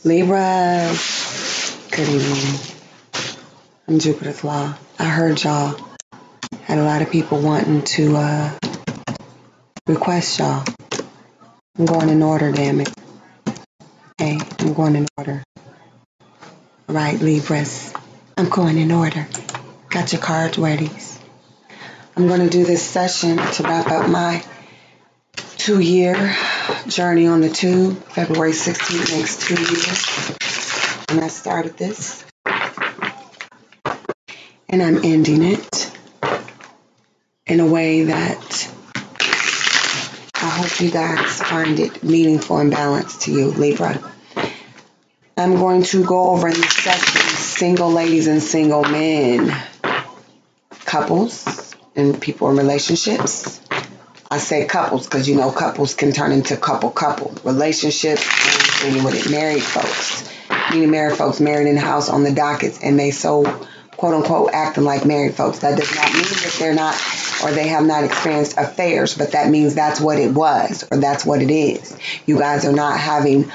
Libra, good evening. I'm Jupiter's Law. I heard y'all had a lot of people wanting to request y'all. I'm going in order, damn it. Hey, I'm going in order. All right, Libras, I'm going in order. Got your cards ready. I'm going to do this session to wrap up my 2-year journey on the tube. February 16th makes 2 years. And I started this. And I'm ending it in a way that I hope you guys find it meaningful and balanced to you, Libra. I'm going to go over in this session single ladies and single men, couples, and people in relationships. I say couples because you know couples can turn into couple. Relationships, I'm saying with it, married folks. Meaning married folks married in the house on the dockets and they so quote unquote acting like married folks. That does not mean that they're not or they have not experienced affairs, but that means that's what it was or that's what it is. You guys are not having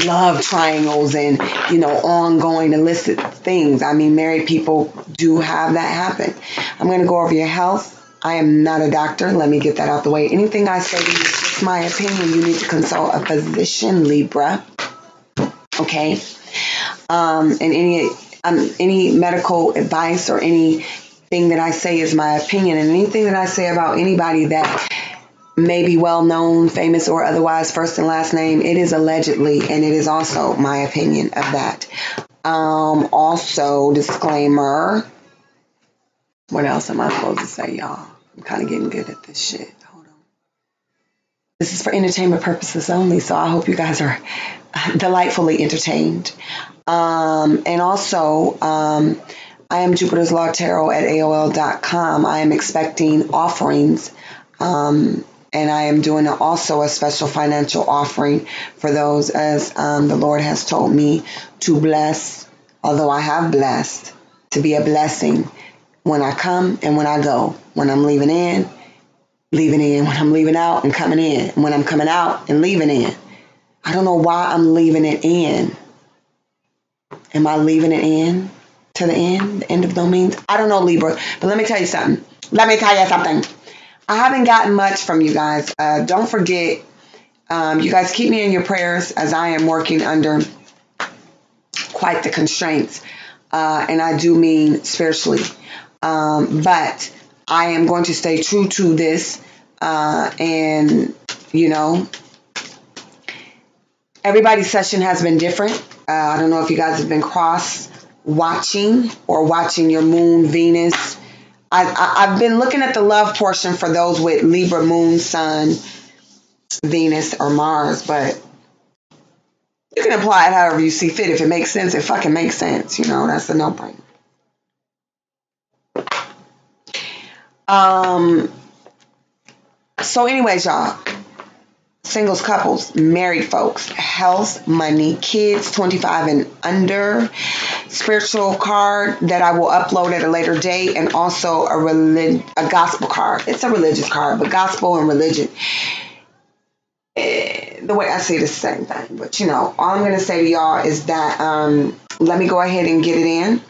love triangles and, ongoing illicit things. I mean, married people do have that happen. I'm going to go over your health. I am not a doctor. Let me get that out the way. Anything I say to you is just my opinion. You need to consult a physician, Libra. Okay? And any medical advice or anything that I say is my opinion. And anything that I say about anybody that may be well known, famous, or otherwise, first and last name, it is allegedly, and it is also my opinion of that. Also, disclaimer. What else am I supposed to say, y'all? I'm kind of getting good at this shit. Hold on. This is for entertainment purposes only, so I hope you guys are delightfully entertained. And also, I am Jupiter's Law Tarot at AOL.com. I am expecting offerings, and I am doing also a special financial offering for those as the Lord has told me to bless, although I have blessed, to be a blessing when I come and when I go, when I'm leaving in, when I'm leaving out and coming in, when I'm coming out and leaving in. I don't know why I'm leaving it in. Am I leaving it in to the end of domains? I don't know, Libra, but let me tell you something. I haven't gotten much from you guys. Don't forget, you guys keep me in your prayers as I am working under quite the constraints, and I do mean spiritually. But I am going to stay true to this, and everybody's session has been different. I don't know if you guys have been cross-watching or watching your moon, Venus. I've been looking at the love portion for those with Libra, moon, sun, Venus, or Mars, but you can apply it however you see fit. If it makes sense, it fucking makes sense. That's a no-brainer. So anyways, y'all, singles, couples, married folks, health, money, kids 25 and under, spiritual card that I will upload at a later date, and also a gospel card. It's a religious card, but gospel and religion, the way I see it is the same thing. But all I'm going to say to y'all is that let me go ahead and get it in.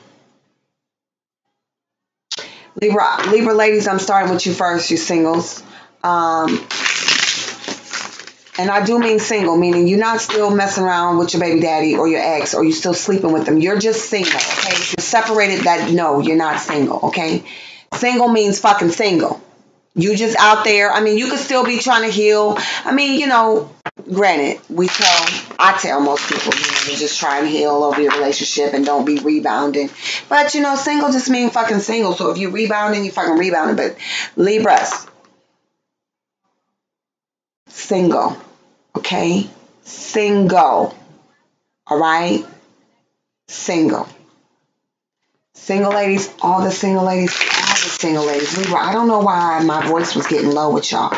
Libra ladies, I'm starting with you first, you singles. And I do mean single, meaning you're not still messing around with your baby daddy or your ex, or you're still sleeping with them. You're just single, okay? If you're separated, no, you're not single, okay? Single means fucking single. You just out there. I mean, you could still be trying to heal. I mean, granted, I tell most people, to just try and heal over your relationship and don't be rebounding. But, single just means fucking single. So if you're rebounding, you fucking rebounding. But Libras, single, okay? Single, all right? Single. Single ladies, all the single ladies. Libra, I don't know why my voice was getting low with y'all.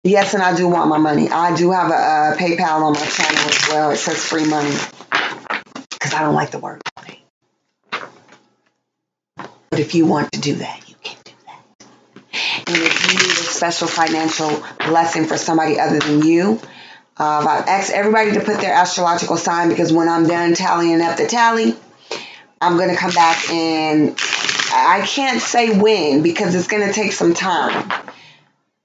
Yes, and I do want my money. I do have a PayPal on my channel as well. It says free money because I don't like the word money. But if you want to do that, you can do that. And if you need a special financial blessing for somebody other than you, I've asked everybody to put their astrological sign because when I'm done tallying up the tally, I'm going to come back and I can't say when because it's going to take some time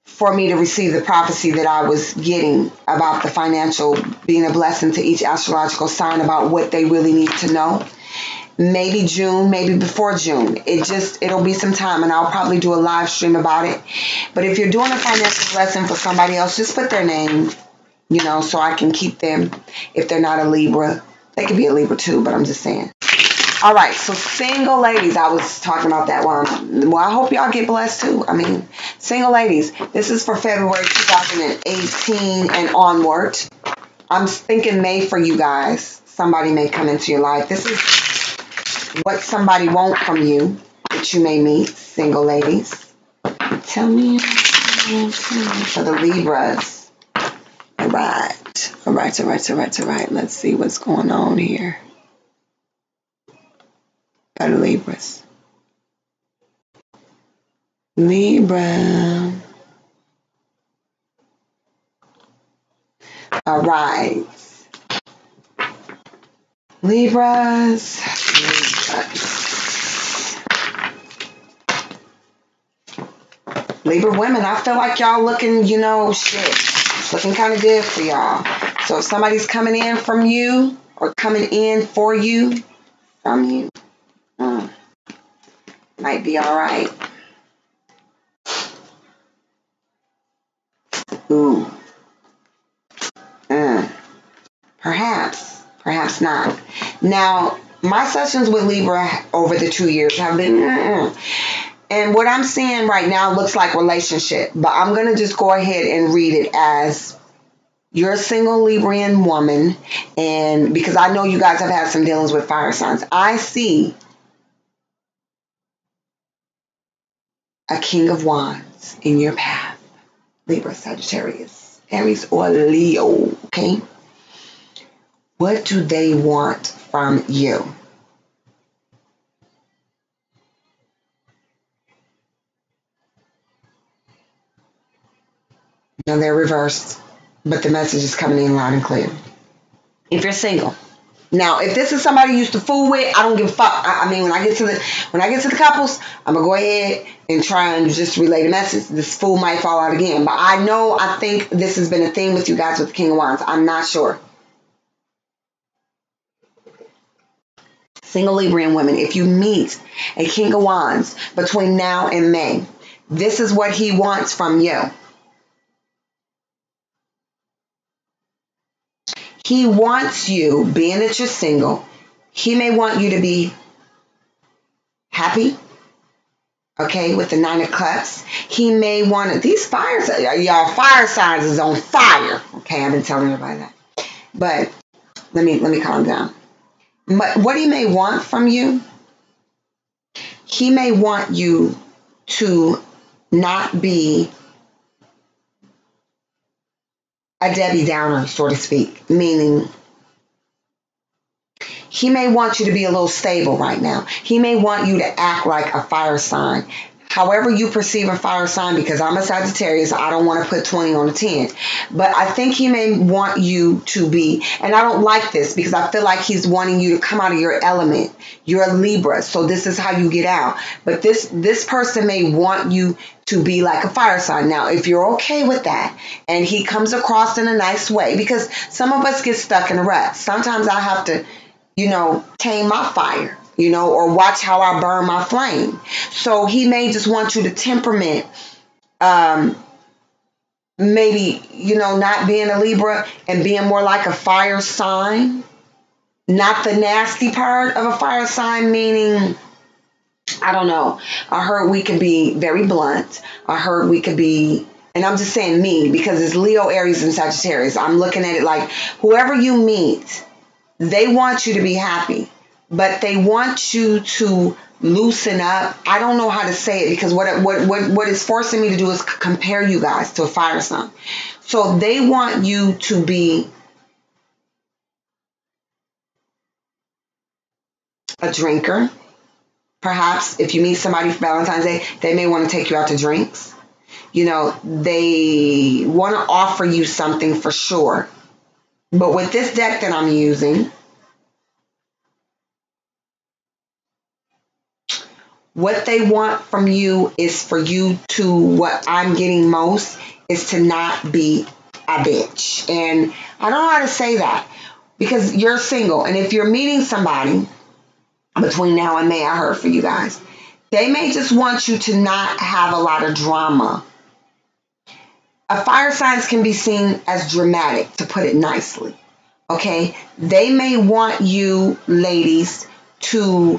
for me to receive the prophecy that I was getting about the financial being a blessing to each astrological sign about what they really need to know. Maybe June, maybe before June. It'll be some time and I'll probably do a live stream about it. But if you're doing a financial blessing for somebody else, just put their name, so I can keep them if they're not a Libra. They could be a Libra too, but I'm just saying. All right, so single ladies, I was talking about that one. Well, I hope y'all get blessed too. Single ladies, this is for February 2018 and onward. I'm thinking May for you guys. Somebody may come into your life. This is what somebody wants from you that you may meet, single ladies. Tell me for the Libras. All right. Let's see what's going on here. Got the Libras. Libra. All right. Libras. Libra women, I feel like y'all looking, it's looking kind of good for y'all. So if somebody's coming in from you or coming in for you, from you, might be all right. Ooh. Perhaps not. Now, my sessions with Libra over the 2 years have been, and what I'm seeing right now looks like relationship, but I'm going to just go ahead and read it as you're a single Librian woman, and because I know you guys have had some dealings with fire signs, I see a King of Wands in your path. Libra, Sagittarius, Aries, or Leo, okay? What do they want from you? Now they're reversed, but the message is coming in loud and clear. If you're single. Now, if this is somebody you used to fool with, I don't give a fuck. When I get to the couples, I'm gonna go ahead and try and just relay the message. This fool might fall out again, but I think this has been a theme with you guys with the King of Wands. I'm not sure. Single Librian women, if you meet a King of Wands between now and May, this is what he wants from you. He wants you, being that you're single, he may want you to be happy, okay, with the 9 of Cups. He may want to, these fire signs is on fire. Okay, I've been telling everybody that. But let me calm down. But what he may want from you, he may want you to not be a Debbie Downer, so to speak, meaning he may want you to be a little stable right now. He may want you to act like a fire sign. However you perceive a fire sign, because I'm a Sagittarius, I don't want to put 20 on a 10. But I think he may want you to be, and I don't like this because I feel like he's wanting you to come out of your element. You're a Libra, so this is how you get out. But this person may want you to be like a fire sign. Now, if you're okay with that, and he comes across in a nice way, because some of us get stuck in a rut. Sometimes I have to, tame my fire, or watch how I burn my flame. So he may just want you to temperament, maybe, not being a Libra and being more like a fire sign. Not the nasty part of a fire sign, meaning, I don't know. I heard we could be very blunt. I heard we could be, and I'm just saying me, because it's Leo, Aries, and Sagittarius. I'm looking at it like whoever you meet, they want you to be happy, but they want you to loosen up. I don't know how to say it because what it's forcing me to do is compare you guys to a fire sign. So they want you to be a drinker. Perhaps if you meet somebody for Valentine's Day, they may want to take you out to drinks. They want to offer you something for sure. But with this deck that I'm using, what they want from you is for you to, what I'm getting most, is to not be a bitch. And I don't know how to say that because you're single. And if you're meeting somebody between now and May, I heard for you guys, they may just want you to not have a lot of drama. A fire signs can be seen as dramatic, to put it nicely. Okay? They may want you, ladies, to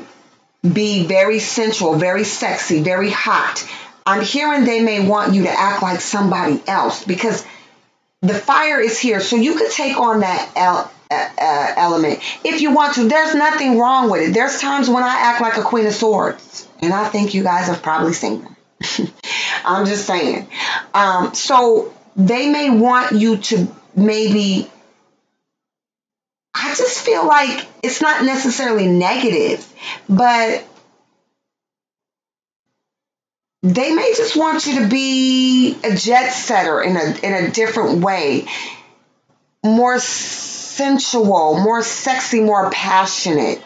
be very sensual, very sexy, very hot. I'm hearing they may want you to act like somebody else because the fire is here. So you could take on that element if you want to. There's nothing wrong with it. There's times when I act like a Queen of Swords, and I think you guys have probably seen them. I'm just saying. So they may want you to maybe, I just feel like it's not necessarily negative, but they may just want you to be a jet setter in a different way, more sensual, more sexy, more passionate.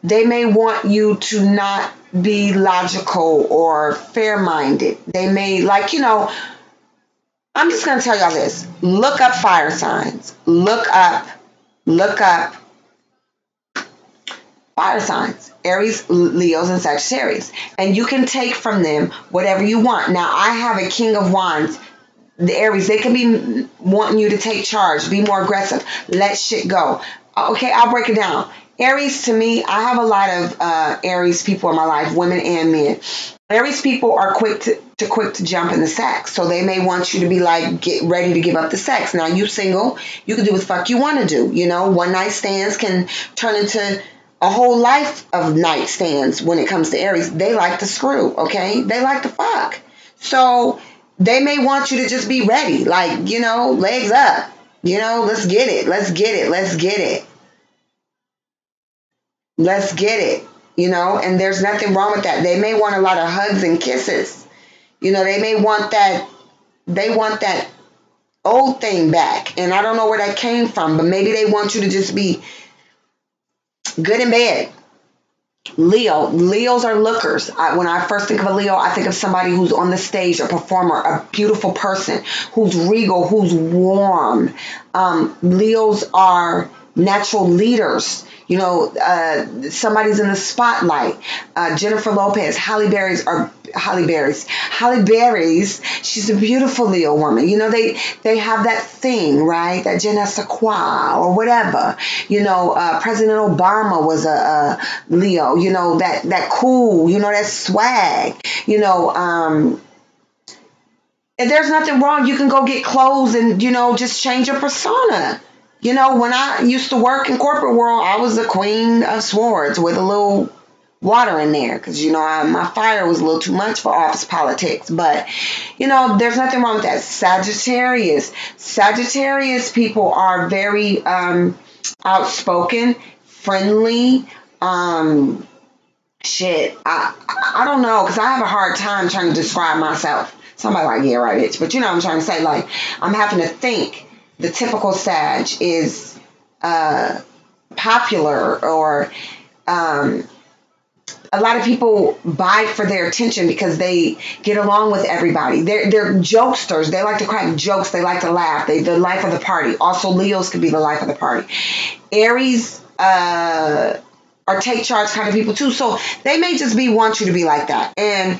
They may want you to not be logical or fair-minded. They may, like, I'm just going to tell y'all this. Look up fire signs. Look up fire signs. Aries, Leos, and Sagittarius. And you can take from them whatever you want. Now, I have a King of Wands. The Aries, they can be wanting you to take charge, be more aggressive, let shit go. Okay, I'll break it down. Aries, to me, I have a lot of Aries people in my life, women and men. Aries people are quick to jump in the sex. So they may want you to be like, get ready to give up the sex. Now, you single, you can do what the fuck you want to do. One night stands can turn into a whole life of night stands when it comes to Aries. They like to screw, okay? They like to fuck. So they may want you to just be ready, like, legs up. Let's get it. Let's get it. Let's get it. Let's get it. And there's nothing wrong with that. They may want a lot of hugs and kisses. They may want that. They want that old thing back. And I don't know where that came from, but maybe they want you to just be good in bed. Leos are lookers. When I first think of a Leo, I think of somebody who's on the stage, a performer, a beautiful person, who's regal, who's warm. Leos are natural leaders. Somebody's in the spotlight. Jennifer Lopez, Halle Berry's. She's a beautiful Leo woman. They have that thing, right? That je ne sais quoi or whatever. President Obama was a Leo. That cool. That swag. And there's nothing wrong. You can go get clothes and just change your persona. When I used to work in corporate world, I was the Queen of Swords with a little water in there because, my fire was a little too much for office politics. But, there's nothing wrong with that. Sagittarius people are very outspoken, friendly. I don't know, because I have a hard time trying to describe myself. Somebody like, yeah, right, bitch. But I'm trying to say, like, I'm having to think. The typical Sag is popular, or a lot of people buy for their attention because they get along with everybody. They're jokesters. They like to crack jokes. They like to laugh. They're the life of the party. Also, Leos could be the life of the party. Aries are take charge kind of people too. So they may just want you to be like that. And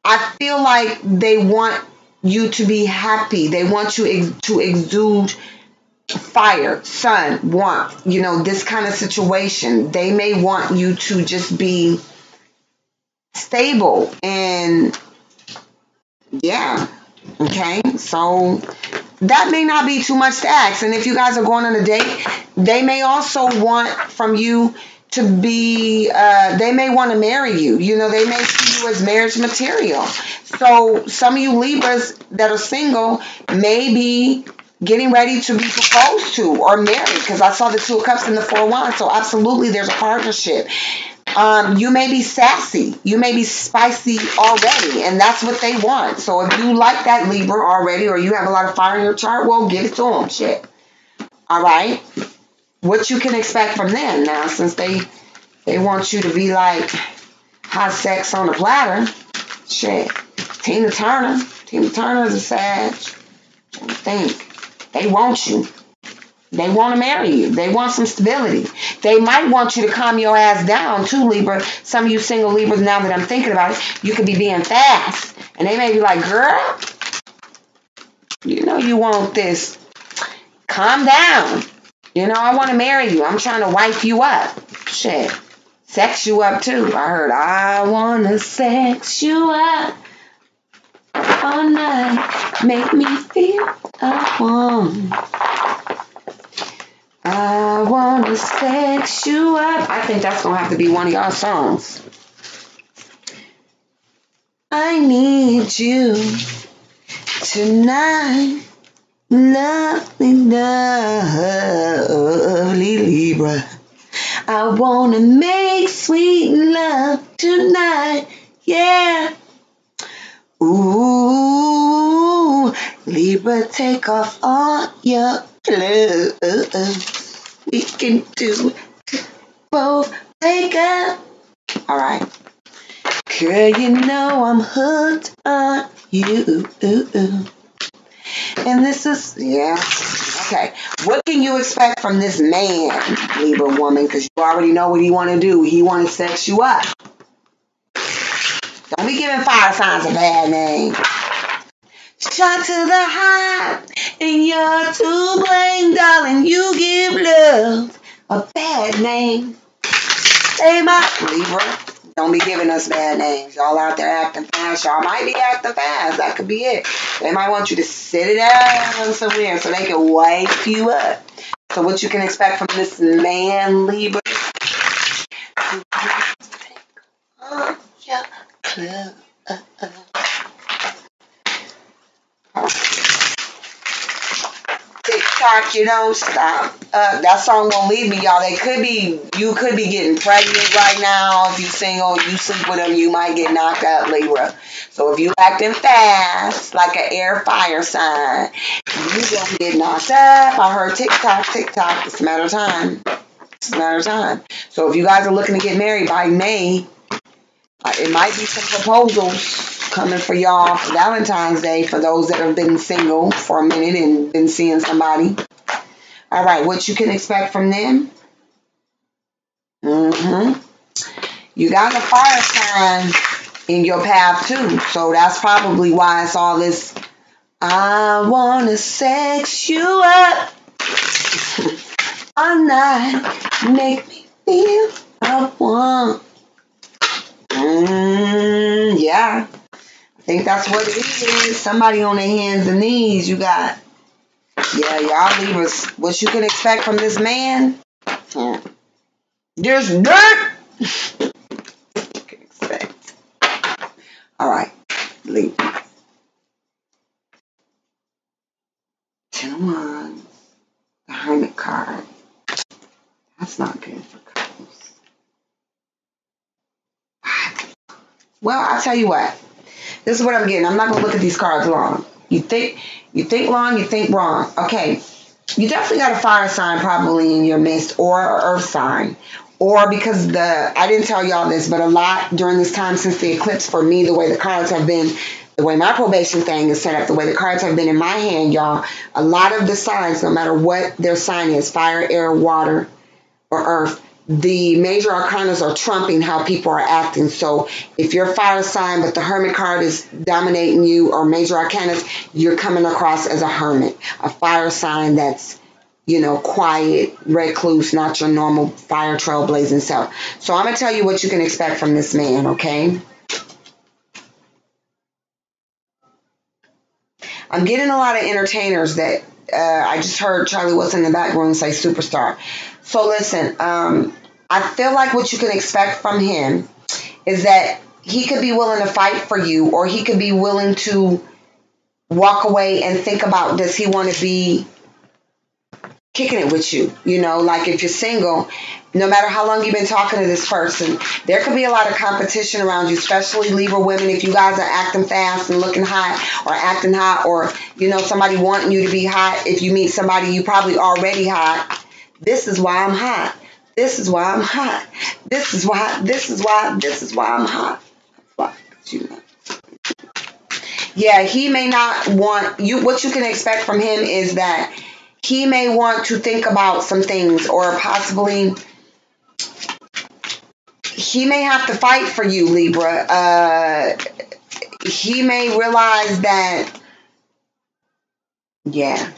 I feel like they want you to be happy. They want you to exude fire, sun, warmth, this kind of situation. They may want you to just be stable and yeah. Okay. So that may not be too much to ask. And if you guys are going on a date, they may also want from you to be, they may want to marry you. They may see you as marriage material. So some of you Libras that are single may be getting ready to be proposed to or married, because I saw the Two of Cups and the Four of Wands. So absolutely there's a partnership. You may be sassy. You may be spicy already, and that's what they want. So if you like that Libra already, or you have a lot of fire in your chart, well, give it to them. Shit. All right? What you can expect from them now, since they want you to be like hot sex on a platter. Shit. Tina Turner. Tina Turner's a Sag. I think. They want you. They want to marry you. They want some stability. They might want you to calm your ass down too, Libra. Some of you single Libras, now that I'm thinking about it, you could be being fast. And they may be like, girl, you know you want this. Calm down. You know, I want to marry you. I'm trying to wife you up. Shit. Sex you up too. I heard, I want to sex you up all night. Make me feel I want to sex you up. I think that's going to have to be one of y'all songs. I need you tonight. Lovely, lovely Libra. I want to make sweet love tonight. Yeah. Ooh, Libra, take off all your clothes. We can do both. Wake up. All right. Girl, you know I'm hooked on you. And this is, yeah. Okay. What can you expect from this man, Libra woman? Because you already know what he want to do. He want to sex you up. Don't be giving fire signs a bad name. Shot to the heart, and you're to blame, darling. You give love a bad name. Say my Libra. Don't be giving us bad names. Y'all out there acting fast. Y'all might be acting fast. That could be it. They might want you to sit it down somewhere so they can wipe you up. So what you can expect from this man, Libra? TikTok, you don't stop. That song won't leave me, y'all. You could be getting pregnant right now. If you single, you sleep with them, you might get knocked out, Libra. So if you acting fast, like an air fire sign, you gonna get knocked up. I heard TikTok. It's a matter of time. So if you guys are looking to get married by May, it might be some proposals coming for y'all for Valentine's Day for those that have been single for a minute and been seeing somebody. All right, what you can expect from them? You got a fire sign in your path too, so that's probably why it's all this. I wanna sex you up all night, make me feel I want. Yeah. I think that's what it is. Somebody on their hands and knees. You got, yeah, y'all Libras. What you can expect from this man? There's dirt. You can expect. All right, Libra. 10 of Wands. The Hermit card. That's not good for couples. Well, I'll tell you what. This is what I'm getting. I'm not gonna look at these cards long. You think long, you think wrong. Okay. You definitely got a fire sign probably in your midst, or an earth sign. Or because I didn't tell y'all this, but a lot during this time since the eclipse for me, the way the cards have been, the way my probation thing is set up, the way the cards have been in my hand, y'all, a lot of the signs, no matter what their sign is, fire, air, water, or earth, the major arcanas are trumping how people are acting. So if you're a fire sign, but the hermit card is dominating you, or major arcanas, you're coming across as a hermit, a fire sign that's, quiet, recluse, not your normal fire trailblazing self. So I'm going to tell you what you can expect from this man, okay? I'm getting a lot of entertainers that I just heard Charlie Wilson in the background say superstar. So listen, I feel like what you can expect from him is that he could be willing to fight for you, or he could be willing to walk away and think about, does he want to be kicking it with you. You know, like if you're single, no matter how long you've been talking to this person, there could be a lot of competition around you, especially Libra women. If you guys are acting fast and looking hot or acting hot, or, you know, somebody wanting you to be hot. If you meet somebody, you probably already hot. This is why I'm hot. This is why I'm hot. This is why I'm hot. Why? You know. Yeah, he may not want you. What you can expect from him is that he may want to think about some things, or possibly he may have to fight for you, Libra. He may realize that, yeah,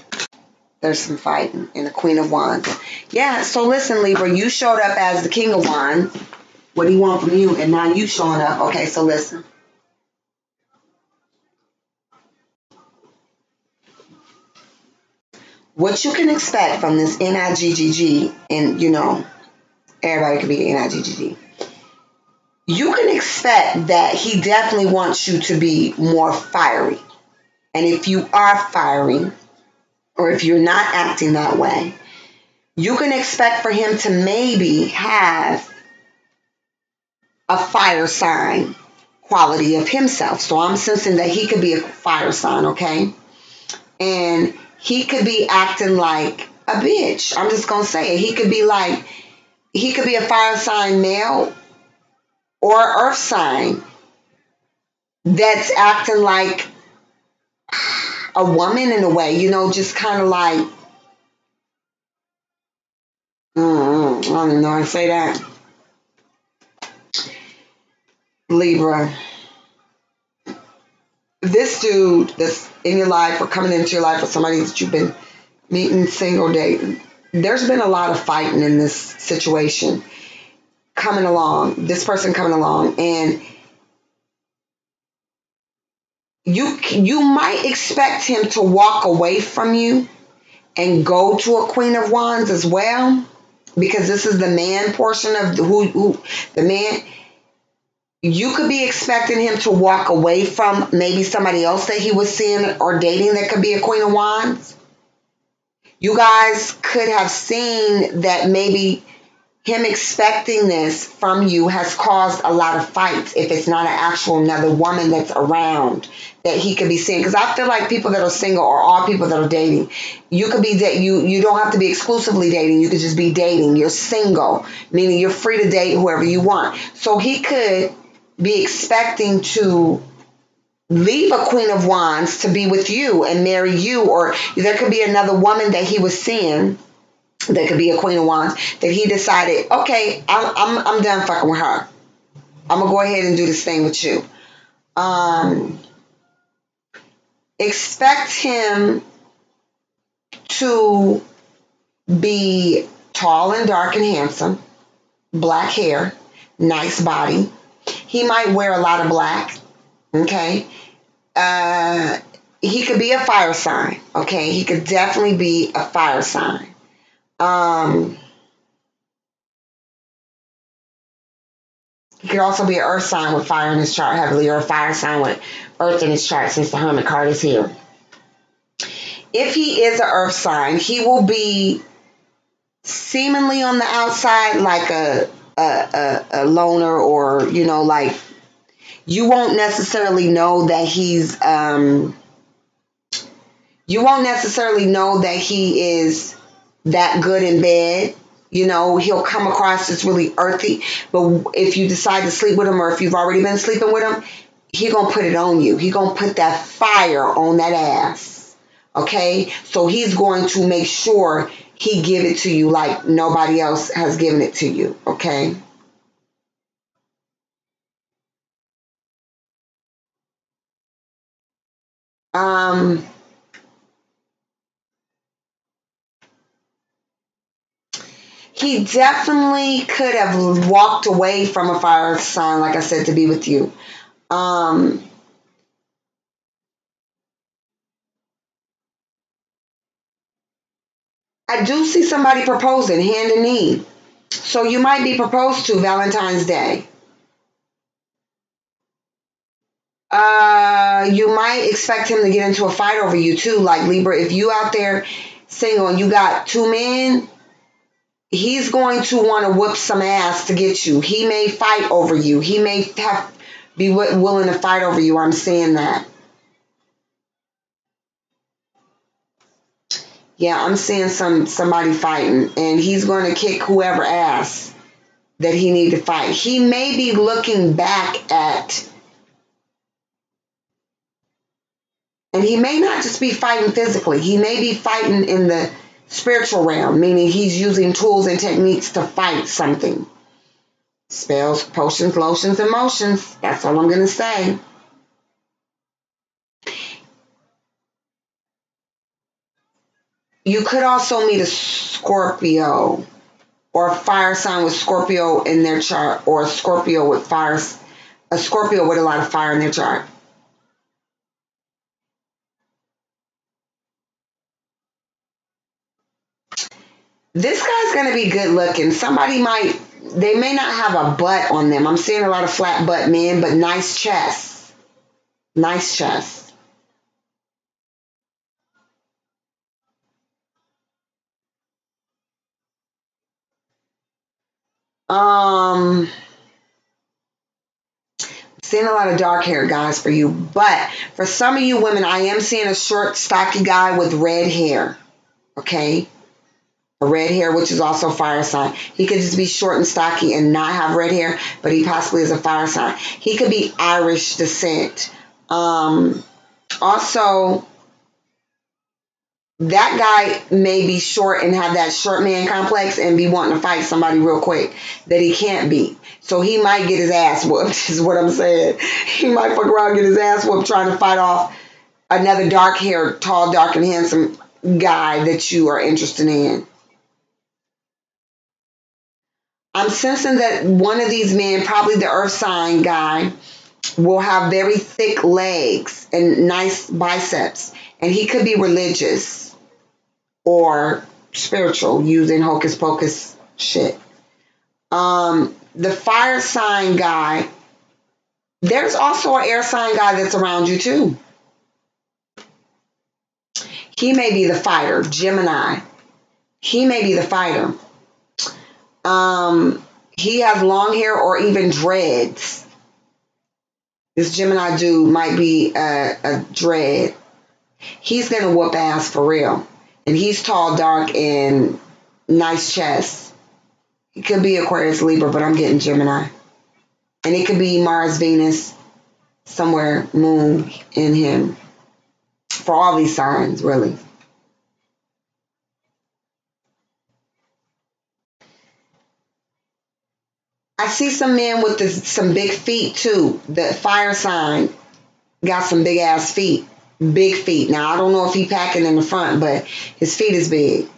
there's some fighting in the Queen of Wands. Yeah, so listen, Libra, you showed up as the King of Wands. What do you want from you? And now you showing up. Okay, so listen. What you can expect from this NIGGG, and you know, everybody could be NIGGG. You can expect that he definitely wants you to be more fiery. And if you are fiery, or if you're not acting that way, you can expect for him to maybe have a fire sign quality of himself. So I'm sensing that he could be a fire sign, okay? And he could be acting like a bitch. I'm just going to say it. He could be a fire sign male or earth sign that's acting like a woman in a way, you know, just kind of like, I don't even know how to say that. Libra. This dude that's in your life or coming into your life, or somebody that you've been meeting, single, dating, there's been a lot of fighting in this situation coming along, this person coming along, and you might expect him to walk away from you and go to a Queen of Wands as well, because this is the man portion of the man. You could be expecting him to walk away from maybe somebody else that he was seeing or dating that could be a Queen of Wands. You guys could have seen that maybe him expecting this from you has caused a lot of fights, if it's not an actual another woman that's around that he could be seeing. Because I feel like people that are single, or all people that are dating, you could be you don't have to be exclusively dating. You could just be dating. You're single, meaning you're free to date whoever you want. So he could be expecting to leave a Queen of Wands to be with you and marry you, or there could be another woman that he was seeing that could be a Queen of Wands that he decided, okay, I'm done fucking with her. I'm gonna go ahead and do this thing with you. Expect him to be tall and dark and handsome, black hair, nice body. He might wear a lot of black. Okay. He could be a fire sign. Okay. He could definitely be a fire sign. He could also be an earth sign with fire in his chart heavily, or a fire sign with earth in his chart, since the Hermit card is here. If he is an earth sign, he will be seemingly on the outside like a loner, or, you know, like you won't necessarily know that he's that good in bed. You know, he'll come across as really earthy, but if you decide to sleep with him, or if you've already been sleeping with him, he gonna put it on you. He gonna put that fire on that ass. Okay? So he's going to make sure he give it to you like nobody else has given it to you. Okay? He definitely could have walked away from a fire sign, like I said, to be with you. I do see somebody proposing hand in knee. So you might be proposed to Valentine's Day. You might expect him to get into a fight over you too. Like Libra, if you out there single and you got two men, he's going to want to whoop some ass to get you. He may fight over you. He may be willing to fight over you. I'm saying that. Yeah, I'm seeing somebody fighting, and he's going to kick whoever ass that he need to fight. He may be looking back at, and he may not just be fighting physically. He may be fighting in the spiritual realm, meaning he's using tools and techniques to fight something. Spells, potions, lotions, and motions. That's all I'm going to say. You could also meet a Scorpio or a fire sign with Scorpio in their chart, or a Scorpio with a Scorpio with a lot of fire in their chart. This guy's going to be good looking. They may not have a butt on them. I'm seeing a lot of flat butt men, but nice chest. Nice chest. Seeing a lot of dark hair guys for you, but for some of you women, I am seeing a short, stocky guy with red hair. Okay, a red hair, which is also fire sign. He could just be short and stocky and not have red hair, but he possibly is a fire sign. He could be Irish descent. Also, that guy may be short and have that short man complex and be wanting to fight somebody real quick that he can't beat. So he might get his ass whooped, is what I'm saying. He might fuck around and get his ass whooped trying to fight off another dark-haired, tall, dark, and handsome guy that you are interested in. I'm sensing that one of these men, probably the earth sign guy, will have very thick legs and nice biceps. And he could be religious or spiritual, using hocus pocus shit. The fire sign guy, there's also an air sign guy that's around you too. He may be the fighter, Gemini. He may be the fighter. He has long hair or even dreads. This Gemini dude might be a dread. He's gonna whoop ass for real. And he's tall, dark, and nice chest. He could be Aquarius, Libra, but I'm getting Gemini. And it could be Mars, Venus, somewhere, Moon in him. For all these signs, really. I see some men with some big feet too. The fire sign got some big ass feet. Big feet. Now, I don't know if he packing in the front, but his feet is big.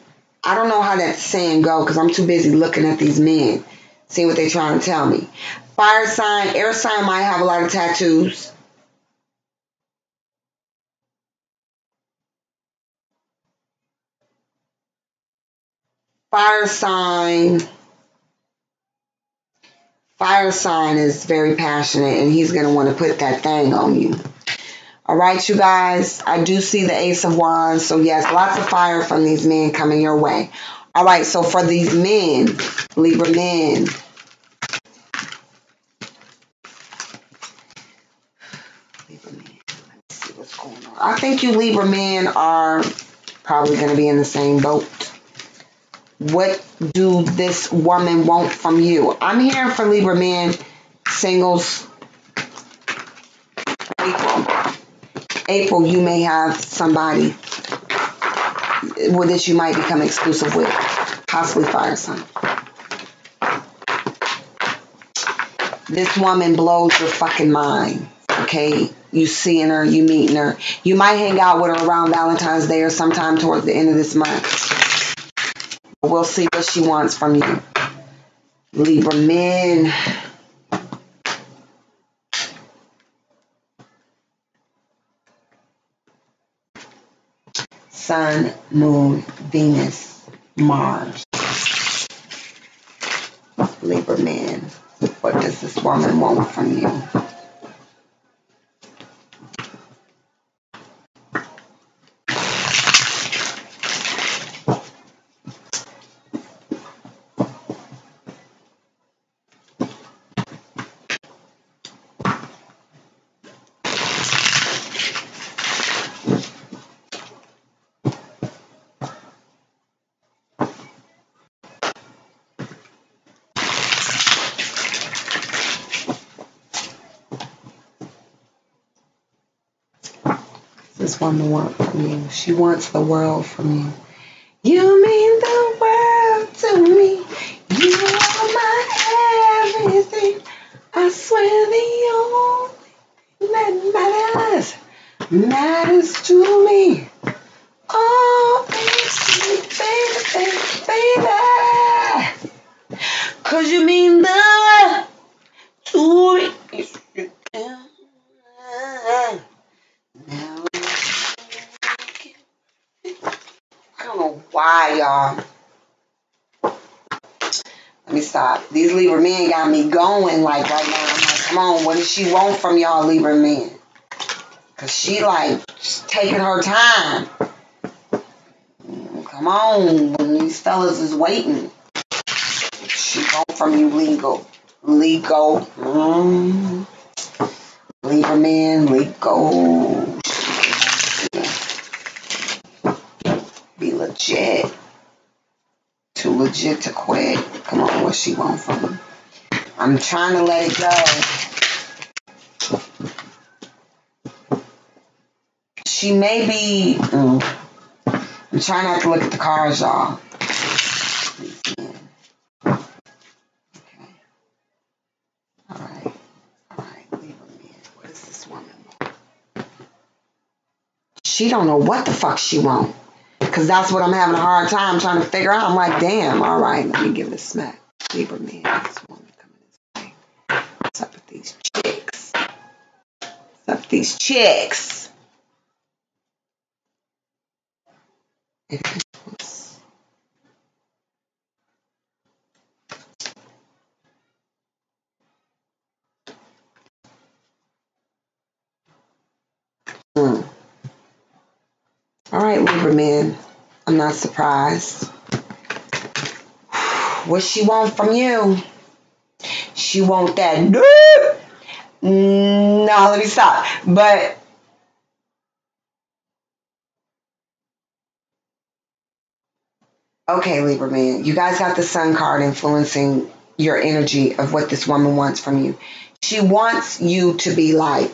I don't know how that saying go because I'm too busy looking at these men, seeing what they're trying to tell me. Fire sign, air sign might have a lot of tattoos. Fire sign is very passionate and he's going to want to put that thing on you. All right, you guys, I do see the Ace of Wands. So, yes, lots of fire from these men coming your way. All right, so for these men, Libra men, let's see what's going on. I think you Libra men are probably going to be in the same boat. What do this woman want from you? I'm hearing for Libra men, singles, April, you may have somebody that you might become exclusive with, possibly fire sign. This woman blows your fucking mind, okay? You seeing her, you meeting her. You might hang out with her around Valentine's Day or sometime towards the end of this month. We'll see what she wants from you. Libra men. Sun, Moon, Venus, Mars. Libra men. What does this woman want from you? this woman want from you? She wants the world from you. You mean the world to me. You are my everything. I swear the only thing that matters to me. Oh, baby. 'Cause you mean the world to me. I don't know why, y'all. Let me stop. These Libra men got me going like right now. I'm like, come on, what does she want from y'all Libra men? Because she like taking her time. Come on, when these fellas is waiting. She want from you legal. Libra men, legal. Be legit. Too legit to quit. Come on, what she want from me? I'm trying to let it go. She may be... I'm trying not to look at the cards, y'all. Okay. Alright, Libra man. What is this woman want? She don't know what the fuck she want. Because that's what I'm having a hard time trying to figure out. I'm like, damn, alright, let me give it a smack. Libra man, this woman coming this way. What's up with these chicks? What's up with these chicks? Alright, Libra man. I'm not surprised. What she want from you? She want that. No, let me stop. But okay, Libra man, you guys got the Sun card influencing your energy of what this woman wants from you. She wants you to be like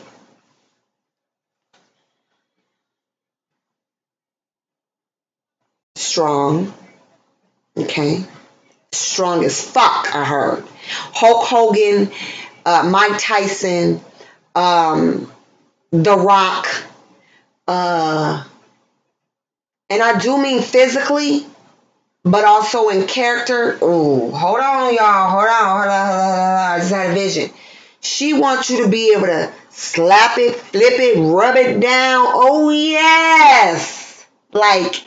strong. Okay, strong as fuck. I heard Hulk Hogan, Mike Tyson, The Rock, and I do mean physically, but also in character. Ooh, hold on, y'all. Hold on. I just had a vision. She wants you to be able to slap it, flip it, rub it down. Oh, yes. Like,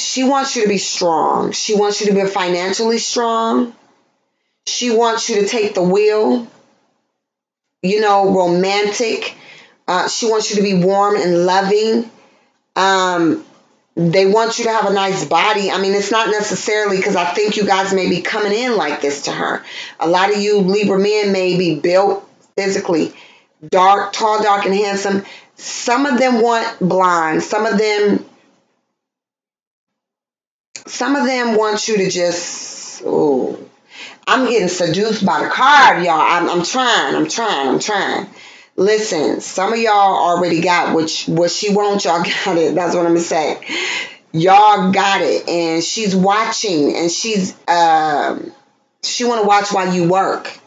she wants you to be strong. She wants you to be financially strong. She wants you to take the wheel. You know, romantic. She wants you to be warm and loving. They want you to have a nice body. I mean, it's not necessarily because I think you guys may be coming in like this to her. A lot of you Libra men may be built physically dark, tall, dark, and handsome. Some of them want blonde. Some of them want you to just, oh, I'm getting seduced by the card, y'all. I'm trying. Listen, some of y'all already got what she wants. Y'all got it. That's what I'm going to say. Y'all got it. And she's watching, and she want to watch while you work.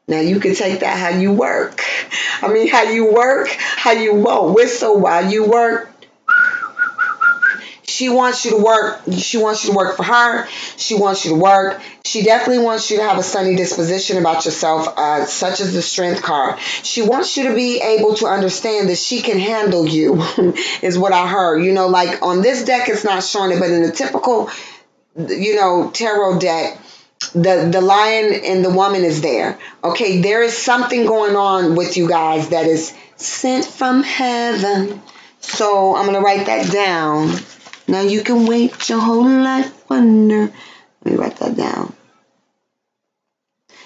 Now, you can take that how you work. I mean, how you work, how you won't whistle while you work. She wants you to work. She wants you to work for her. She wants you to work. She definitely wants you to have a sunny disposition about yourself, such as the Strength card. She wants you to be able to understand that she can handle you, is what I heard. You know, like on this deck, it's not showing it, but in the typical, you know, tarot deck, the lion and the woman is there. Okay, there is something going on with you guys that is sent from heaven. So I'm going to write that down. Now you can wait your whole life wonder. Let me write that down.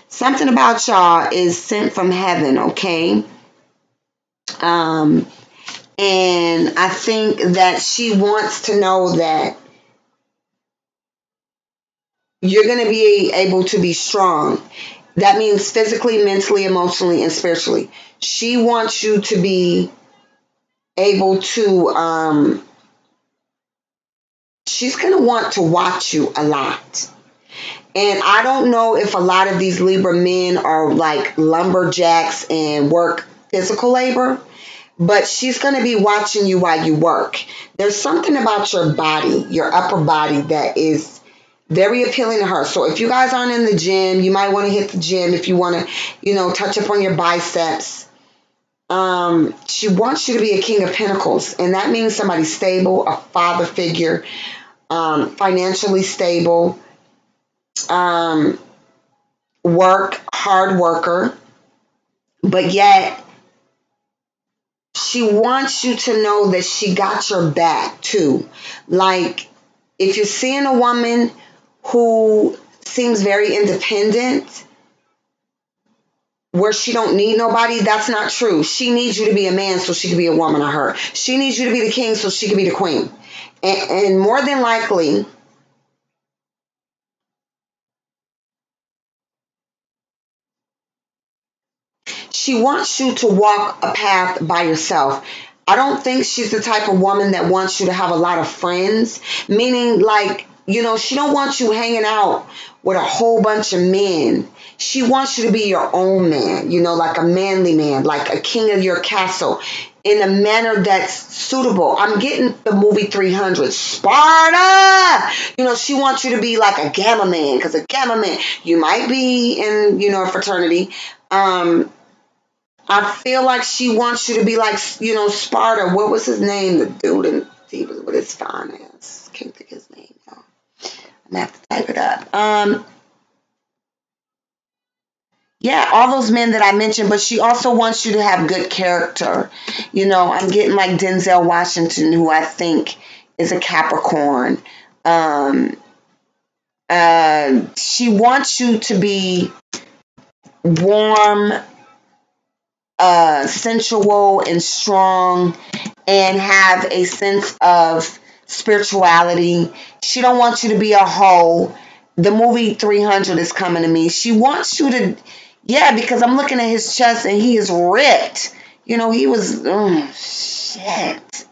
Something about y'all is sent from heaven, okay? And I think that she wants to know that you're going to be able to be strong. That means physically, mentally, emotionally, and spiritually. She wants you to be able to, she's going to want to watch you a lot. And I don't know if a lot of these Libra men are like lumberjacks and work physical labor, but she's going to be watching you while you work. There's something about your body, your upper body, that is very appealing to her. So if you guys aren't in the gym, you might want to hit the gym. If you want to, touch up on your biceps. She wants you to be a king of pentacles. And that means somebody stable, a father figure, financially stable, hard worker, but yet she wants you to know that she got your back too. Like, if you're seeing a woman who seems very independent, where she don't need nobody, that's not true. She needs you to be a man so she can be a woman of her. She needs you to be the king so she can be the queen. And more than likely, she wants you to walk a path by yourself. I don't think she's the type of woman that wants you to have a lot of friends, meaning like, she don't want you hanging out with a whole bunch of men. She wants you to be your own man, like a manly man, like a king of your castle, in a manner that's suitable. I'm getting the movie 300, Sparta. She wants you to be like a gamma man, because a gamma man, you might be in, a fraternity. I feel like she wants you to be like, Sparta. What was his name? The dude in Divas with his fine ass. Can't think of his name now. I'm gonna have to type it up. Yeah, all those men that I mentioned, but she also wants you to have good character. I'm getting like Denzel Washington, who I think is a Capricorn. She wants you to be warm, sensual and strong, and have a sense of spirituality. She don't want you to be a hoe. The movie 300 is coming to me. She wants you to, because I'm looking at his chest and he is ripped. He was, shit.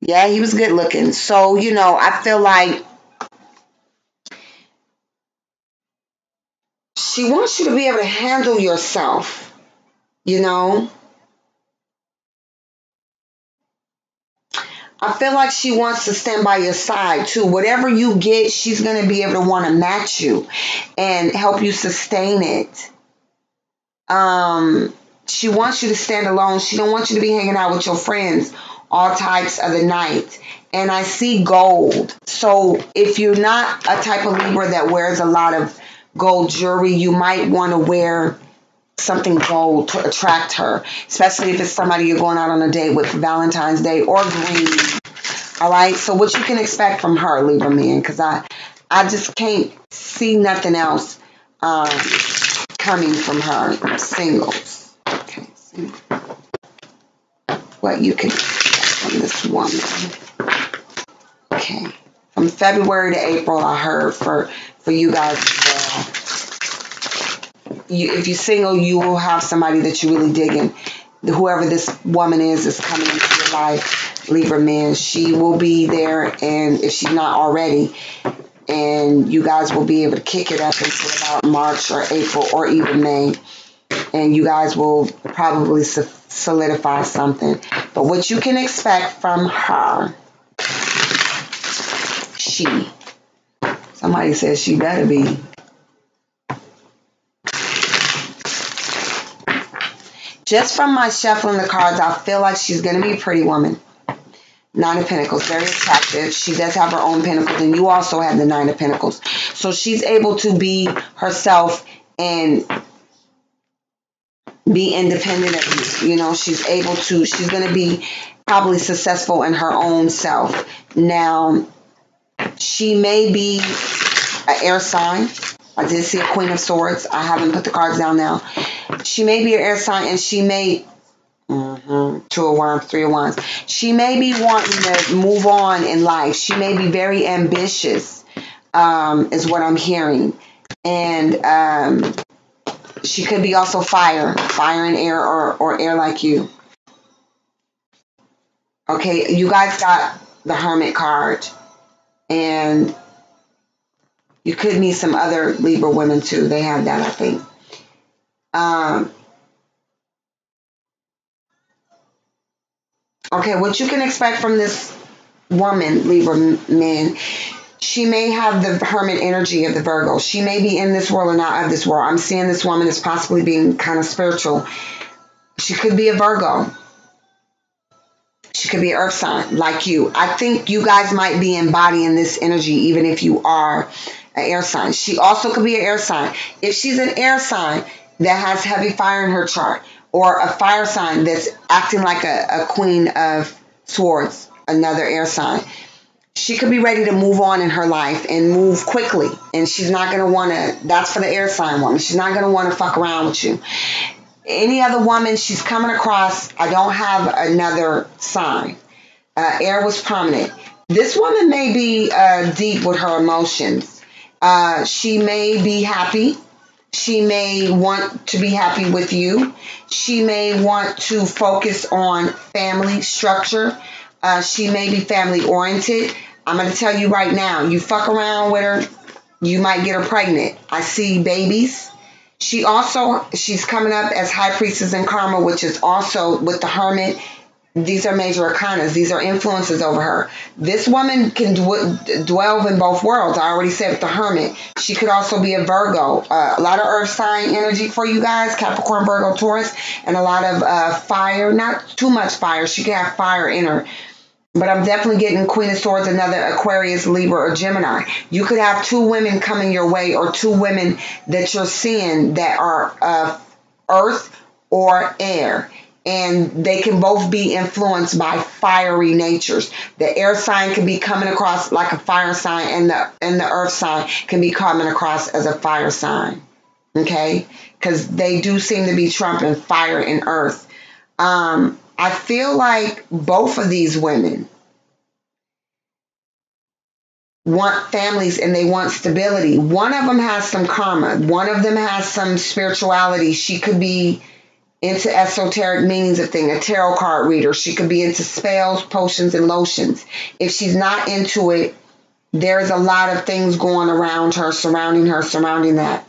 Yeah, he was good looking. So, I feel like she wants you to be able to handle yourself, I feel like she wants to stand by your side too. Whatever you get, she's going to be able to want to match you and help you sustain it. She wants you to stand alone. She don't want you to be hanging out with your friends all types of the night. And I see gold. So if you're not a type of Libra that wears a lot of gold jewelry, you might want to wear something gold to attract her, especially if it's somebody you're going out on a date with for Valentine's Day, or green. All right, so what you can expect from her, Libra man, because I just can't see nothing else coming from her. Singles. Okay, singles. What you can expect from this woman. Okay, from February to April, I heard for you guys as well. If you're single, you will have somebody that you really digging. Whoever this woman is coming into your life, Libra man, she will be there, and if she's not already, and you guys will be able to kick it up until about March or April or even May, and you guys will probably solidify something. But what you can expect from her, somebody says she better be. Just from my shuffling the cards, I feel like she's going to be a pretty woman. Nine of Pentacles, very attractive. She does have her own pentacles, and you also have the Nine of Pentacles. So she's able to be herself and be independent of you. She's going to be probably successful in her own self. Now, she may be an air sign. I did see a Queen of Swords. I haven't put the cards down now. She may be an air sign, and she may, Two of Wands, Three of Wands. She may be wanting to move on in life. She may be very ambitious, is what I'm hearing. And she could be also fire and air, or air like you. Okay, you guys got the Hermit card. And you could meet some other Libra women too. They have that, I think. Okay, what you can expect from this woman, Libra man, she may have the Hermit energy of the Virgo. She may be in this world or not of this world. I'm seeing this woman as possibly being kind of spiritual. She could be a Virgo. She could be an earth sign like you. I think you guys might be embodying this energy even if you are an air sign. She also could be an air sign. If she's an air sign that has heavy fire in her chart, or a fire sign that's acting like a queen of swords, another air sign, she could be ready to move on in her life and move quickly. And she's not going to want to, that's for the air sign woman. She's not going to want to fuck around with you. Any other woman she's coming across, I don't have another sign. Air was prominent. This woman may be deep with her emotions. She may be happy. She may want to be happy with you. She may want to focus on family structure. She may be family oriented. I'm going to tell you right now, you fuck around with her, you might get her pregnant. I see babies. She's coming up as High Priestess in Karma, which is also with the Hermit. These are major arcanas. These are influences over her. This woman can dwell in both worlds. I already said with the Hermit. She could also be a Virgo. A lot of earth sign energy for you guys, Capricorn, Virgo, Taurus, and a lot of fire. Not too much fire. She could have fire in her. But I'm definitely getting Queen of Swords, another Aquarius, Libra, or Gemini. You could have two women coming your way, or two women that you're seeing that are earth or air. And they can both be influenced by fiery natures. The air sign can be coming across like a fire sign, and the earth sign can be coming across as a fire sign. Okay? Because they do seem to be trumping fire and earth. I feel like both of these women want families and they want stability. One of them has some karma. One of them has some spirituality. She could be into esoteric meanings of things, a tarot card reader. She could be into spells, potions, and lotions. If she's not into it, there's a lot of things going around her, surrounding that.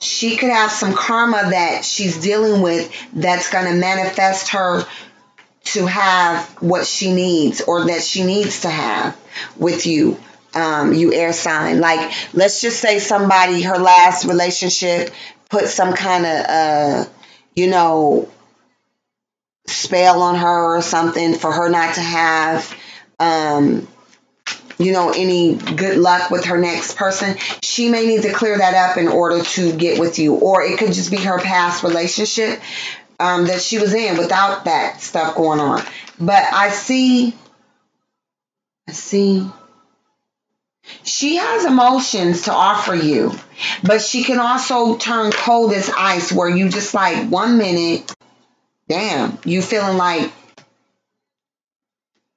She could have some karma that she's dealing with that's going to manifest her to have what she needs, or that she needs to have with you, you air sign. Like, let's just say somebody, her last relationship put some kind of, spell on her or something for her not to have, any good luck with her next person. She may need to clear that up in order to get with you. Or it could just be her past relationship that she was in without that stuff going on. But I see. She has emotions to offer you, but she can also turn cold as ice, where you just like 1 minute, damn, you feeling like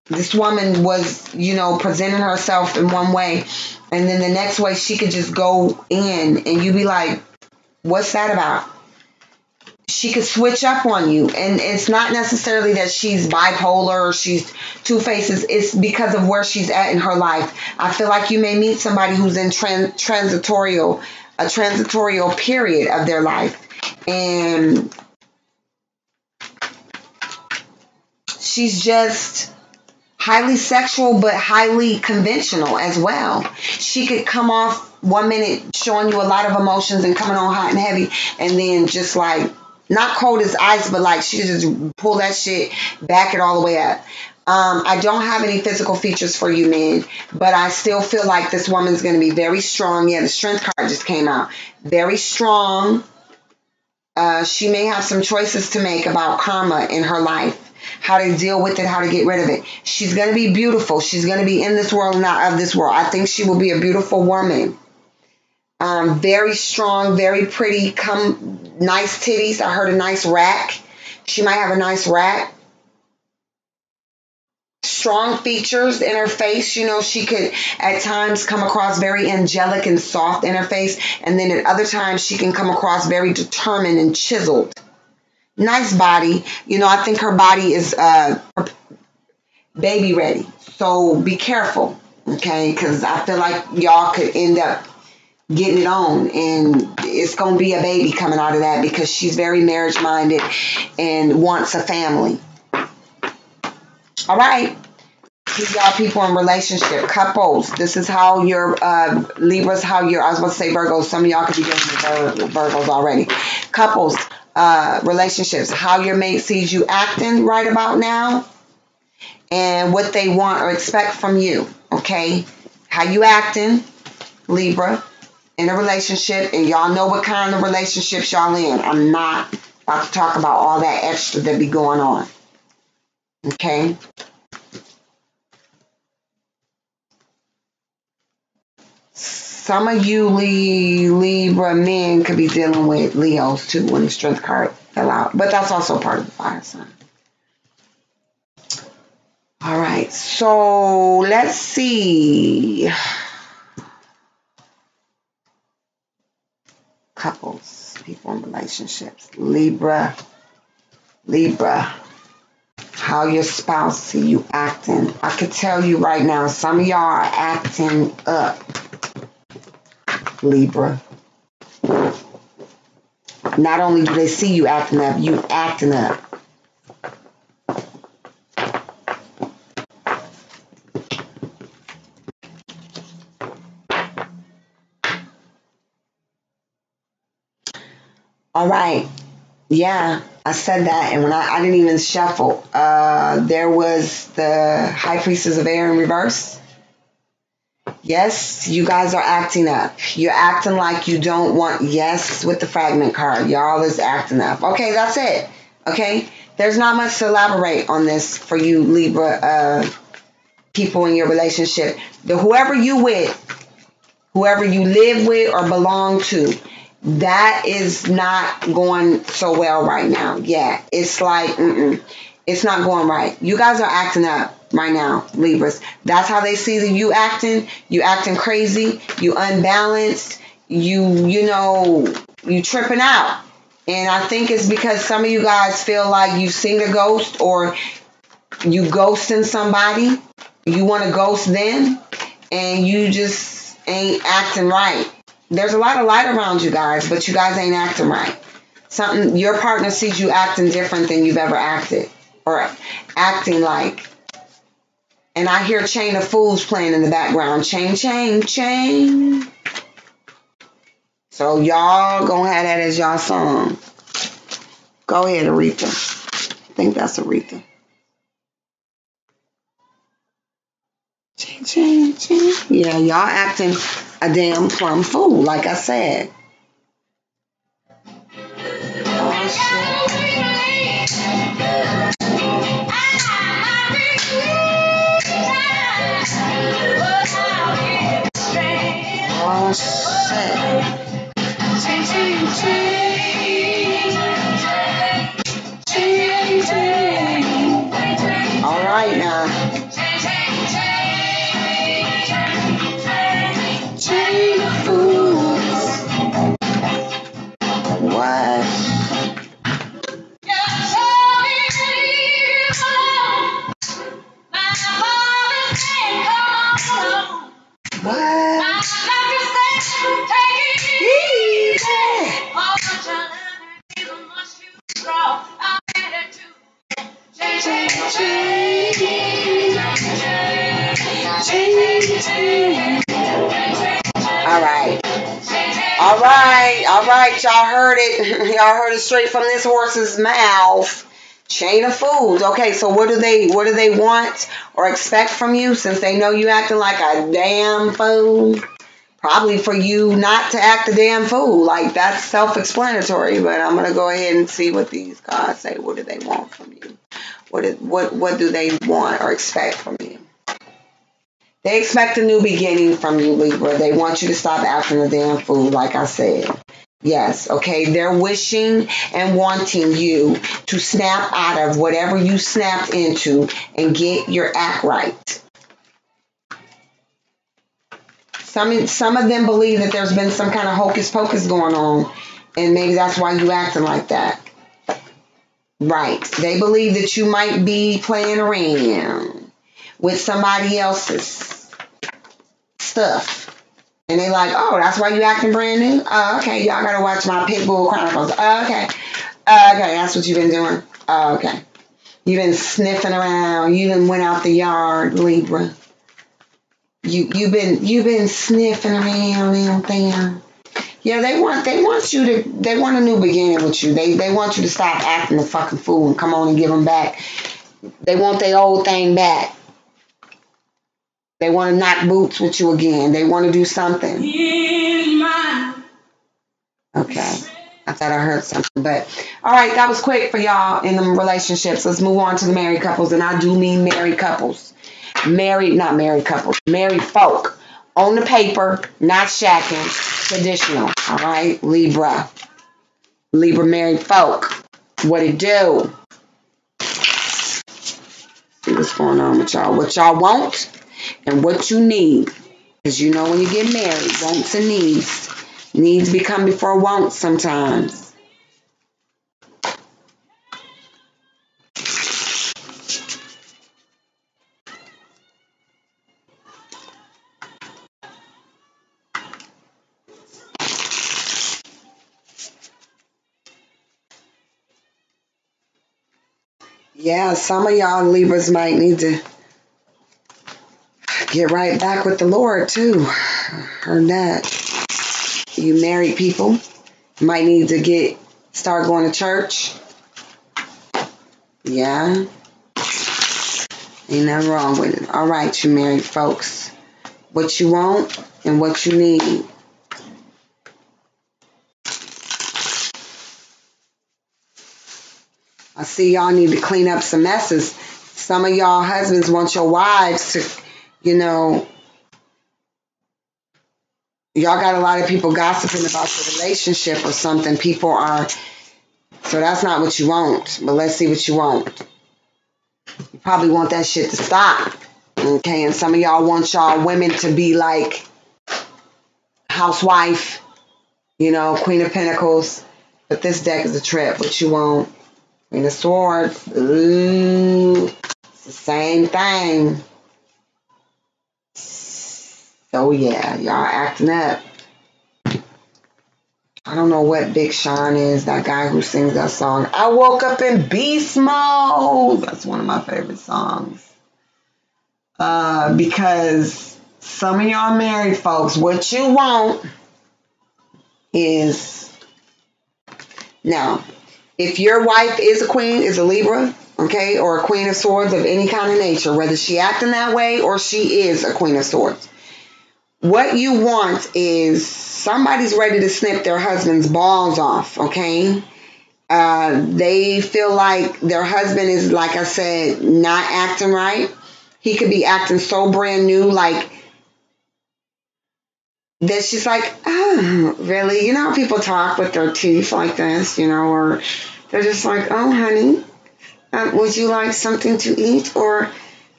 this woman was, presenting herself in one way, and then the next way she could just go in and you be like, what's that about? She could switch up on you, and it's not necessarily that she's bipolar or she's two faces. It's because of where she's at in her life. I feel like you may meet somebody who's in a transitorial period of their life, and she's just highly sexual, but highly conventional as well. She could come off 1 minute showing you a lot of emotions and coming on hot and heavy, and then just like, not cold as ice, but like she just pull that shit, back it all the way up. I don't have any physical features for you, men, but I still feel like this woman's going to be very strong. Yeah, the strength card just came out. Very strong. She may have some choices to make about karma in her life, how to deal with it, how to get rid of it. She's going to be beautiful. She's going to be in this world, not of this world. I think she will be a beautiful woman. Very strong, very pretty, nice titties. I heard a nice rack. She might have a nice rack. strong features in her face. You know, she could at times come across very angelic and soft in her face. And then at other times she can come across very determined and chiseled. Nice body. You know, I think her body is baby ready. So be careful, okay? Because I feel like y'all could end up getting it on, and it's going to be a baby coming out of that because she's very marriage minded and wants a family. All right. See y'all people in relationship. Couples. This is how your Libras, how your, I was going to say Virgos. Some of y'all could be dealing with Virgos already. Couples, relationships. How your mate sees you acting right about now and what they want or expect from you. Okay. How you acting, Libra, in a relationship, and y'all know what kind of relationships y'all in. I'm not about to talk about all that extra that be going on. Okay? Some of you Libra men could be dealing with Leos too when the strength card fell out. But that's also part of the fire sign. All right. So let's see. Couples, people in relationships. Libra, how your spouse see you acting. I could tell you right now, some of y'all are acting up, Libra. Not only do they see you acting up, you acting up. All right. Yeah, I said that, and when I didn't even shuffle. There was the High Priestess of Air in reverse. Yes, you guys are acting up. You're acting like you don't want, yes, with the fragment card. Y'all is acting up. Okay, that's it. Okay? There's not much to elaborate on this for you, Libra, people in your relationship. Whoever you with, whoever you live with or belong to, that is not going so well right now. Yeah, it's like, it's not going right. You guys are acting up right now, Libras. That's how they see you acting. You acting crazy. You unbalanced. You tripping out. And I think it's because some of you guys feel like you've seen a ghost or you ghosting somebody. You want to ghost them and you just ain't acting right. There's a lot of light around you guys, but you guys ain't acting right. Your partner sees you acting different than you've ever acted or acting like. And I hear Chain of Fools playing in the background. Chain, chain, chain. So y'all gonna have that as y'all song. Go ahead, Aretha. I think that's Aretha. Chain, chain, chain. Yeah, y'all acting a damn plum fool, like I said. Oh, shit. Oh, shit. All right now. Chain of Fools. What? What? All right, y'all heard it. Y'all heard it straight from this horse's mouth. Chain of Fools. Okay, so what do they want or expect from you since they know you acting like a damn fool? Probably for you not to act a damn fool. Like, that's self-explanatory, but I'm going to go ahead and see what these cards say. What do they want from you? What do they want or expect from you? They expect a new beginning from you, Libra. They want you to stop acting a damn fool, like I said. Yes, okay. They're wishing and wanting you to snap out of whatever you snapped into and get your act right. Some of them believe that there's been some kind of hocus pocus going on, and maybe that's why you acting like that. Right. They believe that you might be playing around with somebody else's stuff. And they like, oh, that's why you acting brand new? Oh, okay, y'all gotta watch my Pitbull Chronicles. Oh, okay. Okay, that's what you've been doing. Oh, okay. You've been sniffing around. You done went out the yard, Libra. You've been sniffing around out there. Yeah, they want a new beginning with you. They want you to stop acting a fucking fool and come on and give them back. They want their old thing back. They want to knock boots with you again. They want to do something. Okay. I thought I heard something, but all right, that was quick for y'all in the relationships. Let's move on to the married couples, and I do mean married couples. Not married couples, married folk. On the paper, not shacking, traditional. All right, Libra married folk. What it do? See what's going on with y'all. What y'all want and what you need. Because you know when you get married, wants and needs. Needs become before wants sometimes. Yeah, some of y'all Libras might need to get right back with the Lord too. Heard that. You married people might need to start going to church. Yeah. Ain't nothing wrong with it. All right, you married folks. What you want and what you need. I see y'all need to clean up some messes. Some of y'all husbands want your wives to, y'all got a lot of people gossiping about your relationship or something. So that's not what you want. But let's see what you want. You probably want that shit to stop. Okay, and some of y'all want y'all women to be like housewife, Queen of Pentacles. But this deck is a trip. What you want? Queen of Swords. Ooh, it's the same thing. So yeah, y'all acting up. I don't know what Big Sean is, that guy who sings that song. I woke up in beast mode. That's one of my favorite songs. Because some of y'all married folks, what you want is, now, if your wife is a Libra, okay, or a Queen of Swords of any kind of nature, whether she acting that way or she is a Queen of Swords, what you want is somebody's ready to snip their husband's balls off, okay? They feel like their husband is, like I said, not acting right. He could be acting so brand new, like that she's like, oh, really? You know how people talk with their teeth like this, or they're just like, oh, honey, would you like something to eat? Or,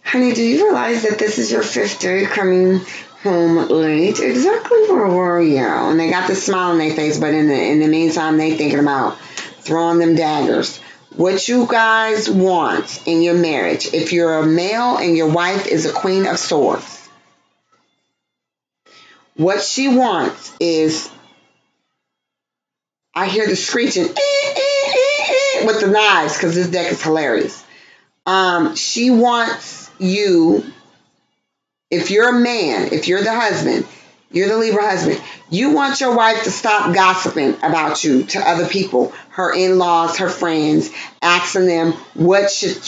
honey, do you realize that this is your fifth day coming home late? Exactly where were you? And they got this smile on their face, but in the meantime, they thinking about throwing them daggers. What you guys want in your marriage, if you're a male and your wife is a Queen of Swords, what she wants is, I hear the screeching with the knives because this deck is hilarious. She wants you, if you're a man, if you're the husband, you're the Libra husband, you want your wife to stop gossiping about you to other people, her in-laws, her friends, asking them what should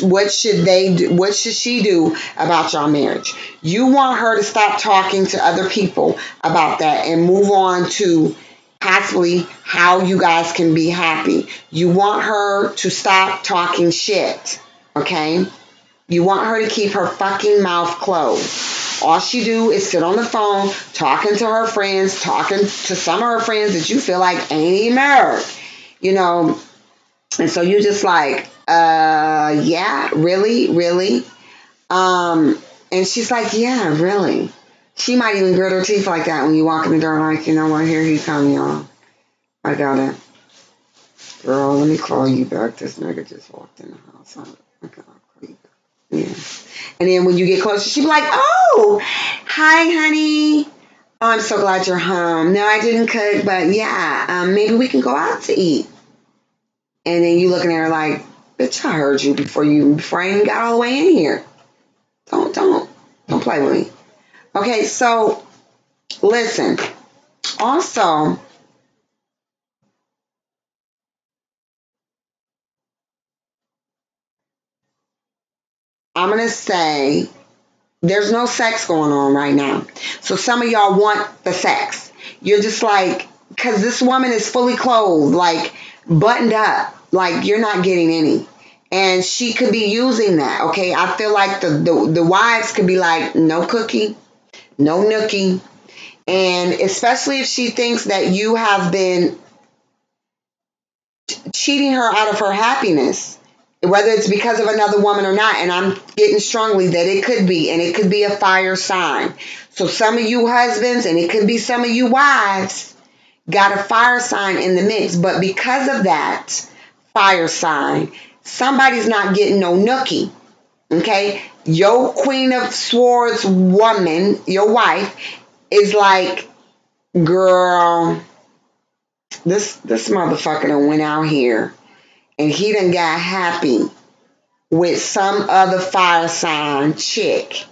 they do, what should she do about your marriage. You want her to stop talking to other people about that and move on to possibly how you guys can be happy. You want her to stop talking shit, okay? You want her to keep her fucking mouth closed. all she do is sit on the phone, talking to her friends, talking to some of her friends that you feel like ain't even her, you know. And so you're just like, yeah, really? And she's like, yeah, really. She might even grit her teeth like that when you walk in the door, like, you know what, here he come, y'all. I got it. Girl, let me call you back. This nigga just walked in the house. Okay, I'll call you back. Yeah. And then when you get closer, she be like, oh, hi, honey. Oh, I'm so glad you're home. No, I didn't cook, but yeah, maybe we can go out to eat. And then you looking at her like, bitch, I heard you before I even got all the way in here. Don't play with me. Okay, so listen. Also, I'm gonna say there's no sex going on right now. So some of y'all want the sex. You're just like, because this woman is fully clothed, like buttoned up, like you're not getting any. And she could be using that, okay? I feel like the wives could be like, no cookie, no nookie. And especially if she thinks that you have been cheating her out of her happiness, whether it's because of another woman or not. And I'm getting strongly that it could be, and it could be a fire sign. So some of you husbands, and it could be some of you wives, got a fire sign in the mix. But because of that fire sign, somebody's not getting no nookie. Okay? Your Queen of Swords woman, your wife, is like, girl, this motherfucker done went out here and he done got happy with some other fire sign chick.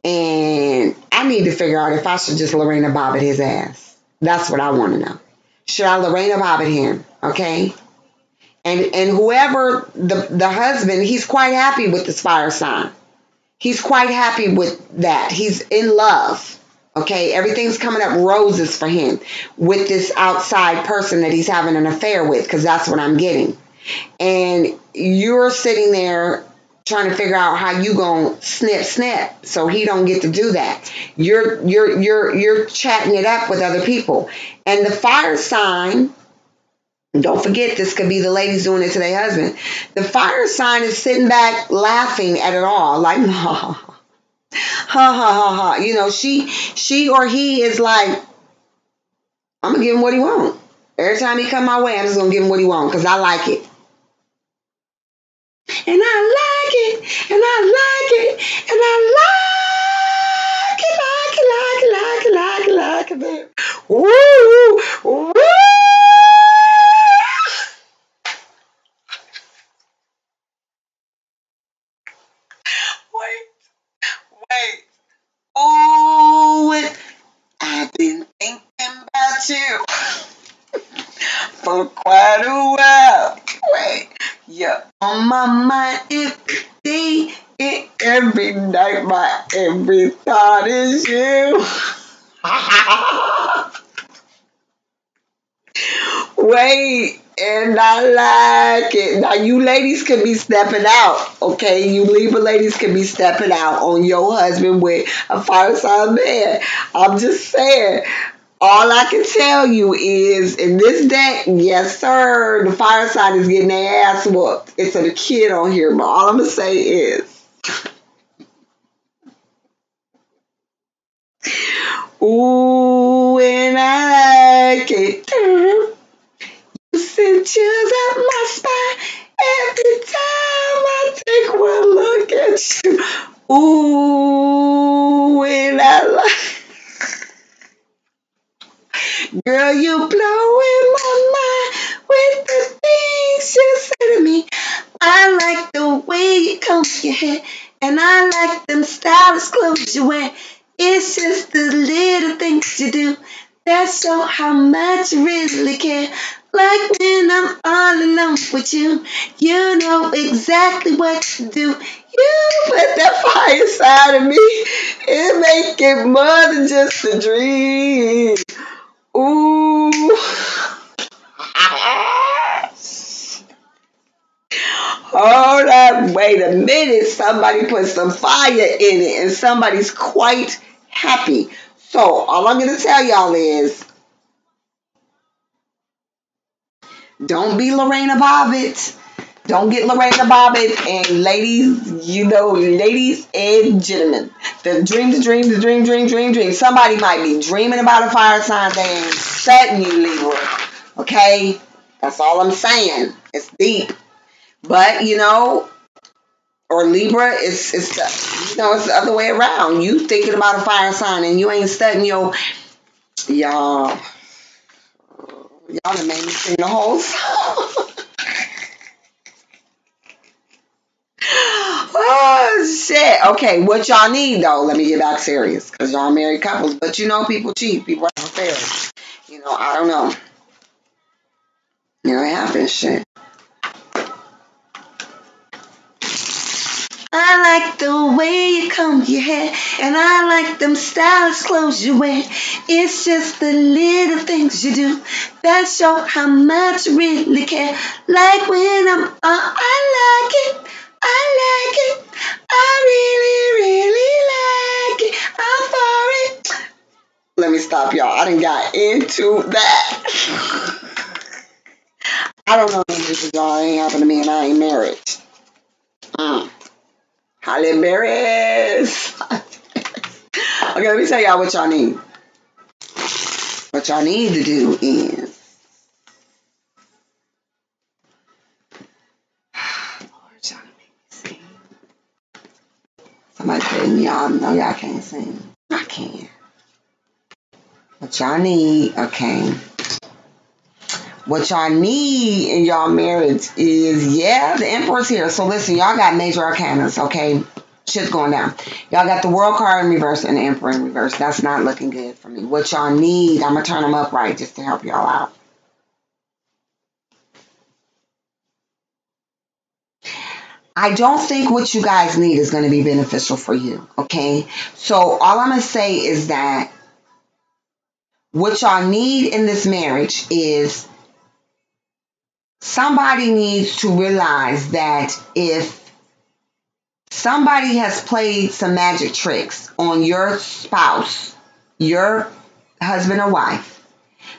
And I need to figure out if I should just Lorena Bobbitt his ass. That's what I want to know. Should I Lorena Bobbitt him? Okay? And whoever the husband, he's quite happy with this fire sign. He's quite happy with that. He's in love. Okay? Everything's coming up roses for him with this outside person that he's having an affair with, because that's what I'm getting. And you're sitting there trying to figure out how you gonna snip so he don't get to do that. You're chatting it up with other people. And the fire sign, don't forget, this could be the ladies doing it to their husband. The fire sign is sitting back laughing at it all, like, ha ha ha ha. You know, she or he is like, I'm gonna give him what he want. Every time he come my way, I'm just gonna give him what he want because I like it. And I like it, and I like it, and I like it. Woo, woo. Wait. Oh, I've been thinking about you for quite a while. Wait, you're on my mind every day, and every night. My every thought is you. Wait, and I like it. Now, you ladies can be stepping out, okay? You Libra ladies can be stepping out on your husband with a fire sign man. I'm just saying. All I can tell you is, in this deck, yes, sir, the fire sign is getting their ass whooped. It's a kid on here, but all I'm going to say is, ooh, and I like it. You send chills up my spine every time I take one look at you. Ooh, and I like, girl, you blowing my mind with the things you say to me. I like the way you comb your hair, and I like them stylish clothes you wear. It's just the little things you do that show how much you really care. Like when I'm all alone with you, you know exactly what to do. You put that fire inside of me, it make it more than just a dream. Ooh. Hold up, wait a minute. Somebody put some fire in it, and somebody's quite happy. So all I'm going to tell y'all is don't be Lorena Bobbitt. Don't get Lorena Bobbitt. And ladies and gentlemen, the dream. Somebody might be dreaming about a fire sign. They ain't setting you, Libra. Okay? That's all I'm saying. It's deep. But, or Libra, it's the other way around. You thinking about a fire sign and you ain't studying y'all done made me sing the whole song. Oh shit. Okay, what y'all need though? Let me get back serious, cause y'all married couples, but people cheat, people have affairs. I don't know. It happens, shit. I like the way you comb your hair, and I like them stylish clothes you wear. It's just the little things you do that show how much you really care. Like when I like it, I really, really like it. I'm for it. Let me stop, y'all. I done got into that. I don't know if this is y'all. Ain't happened to me, and I ain't married. Holly berries. Okay, let me tell y'all what y'all need. What y'all need to do is, Lord, y'all make me sing. Somebody said, y'all know y'all can't sing. I can. What y'all need, okay. What y'all need in y'all marriage is, the Emperor's here. So listen, y'all got major arcanas, okay? Shit's going down. Y'all got the World card in reverse and the Emperor in reverse. That's not looking good for me. What y'all need, I'm going to turn them upright just to help y'all out. I don't think what you guys need is going to be beneficial for you, okay? So all I'm going to say is that what y'all need in this marriage is somebody needs to realize that if somebody has played some magic tricks on your spouse, your husband or wife,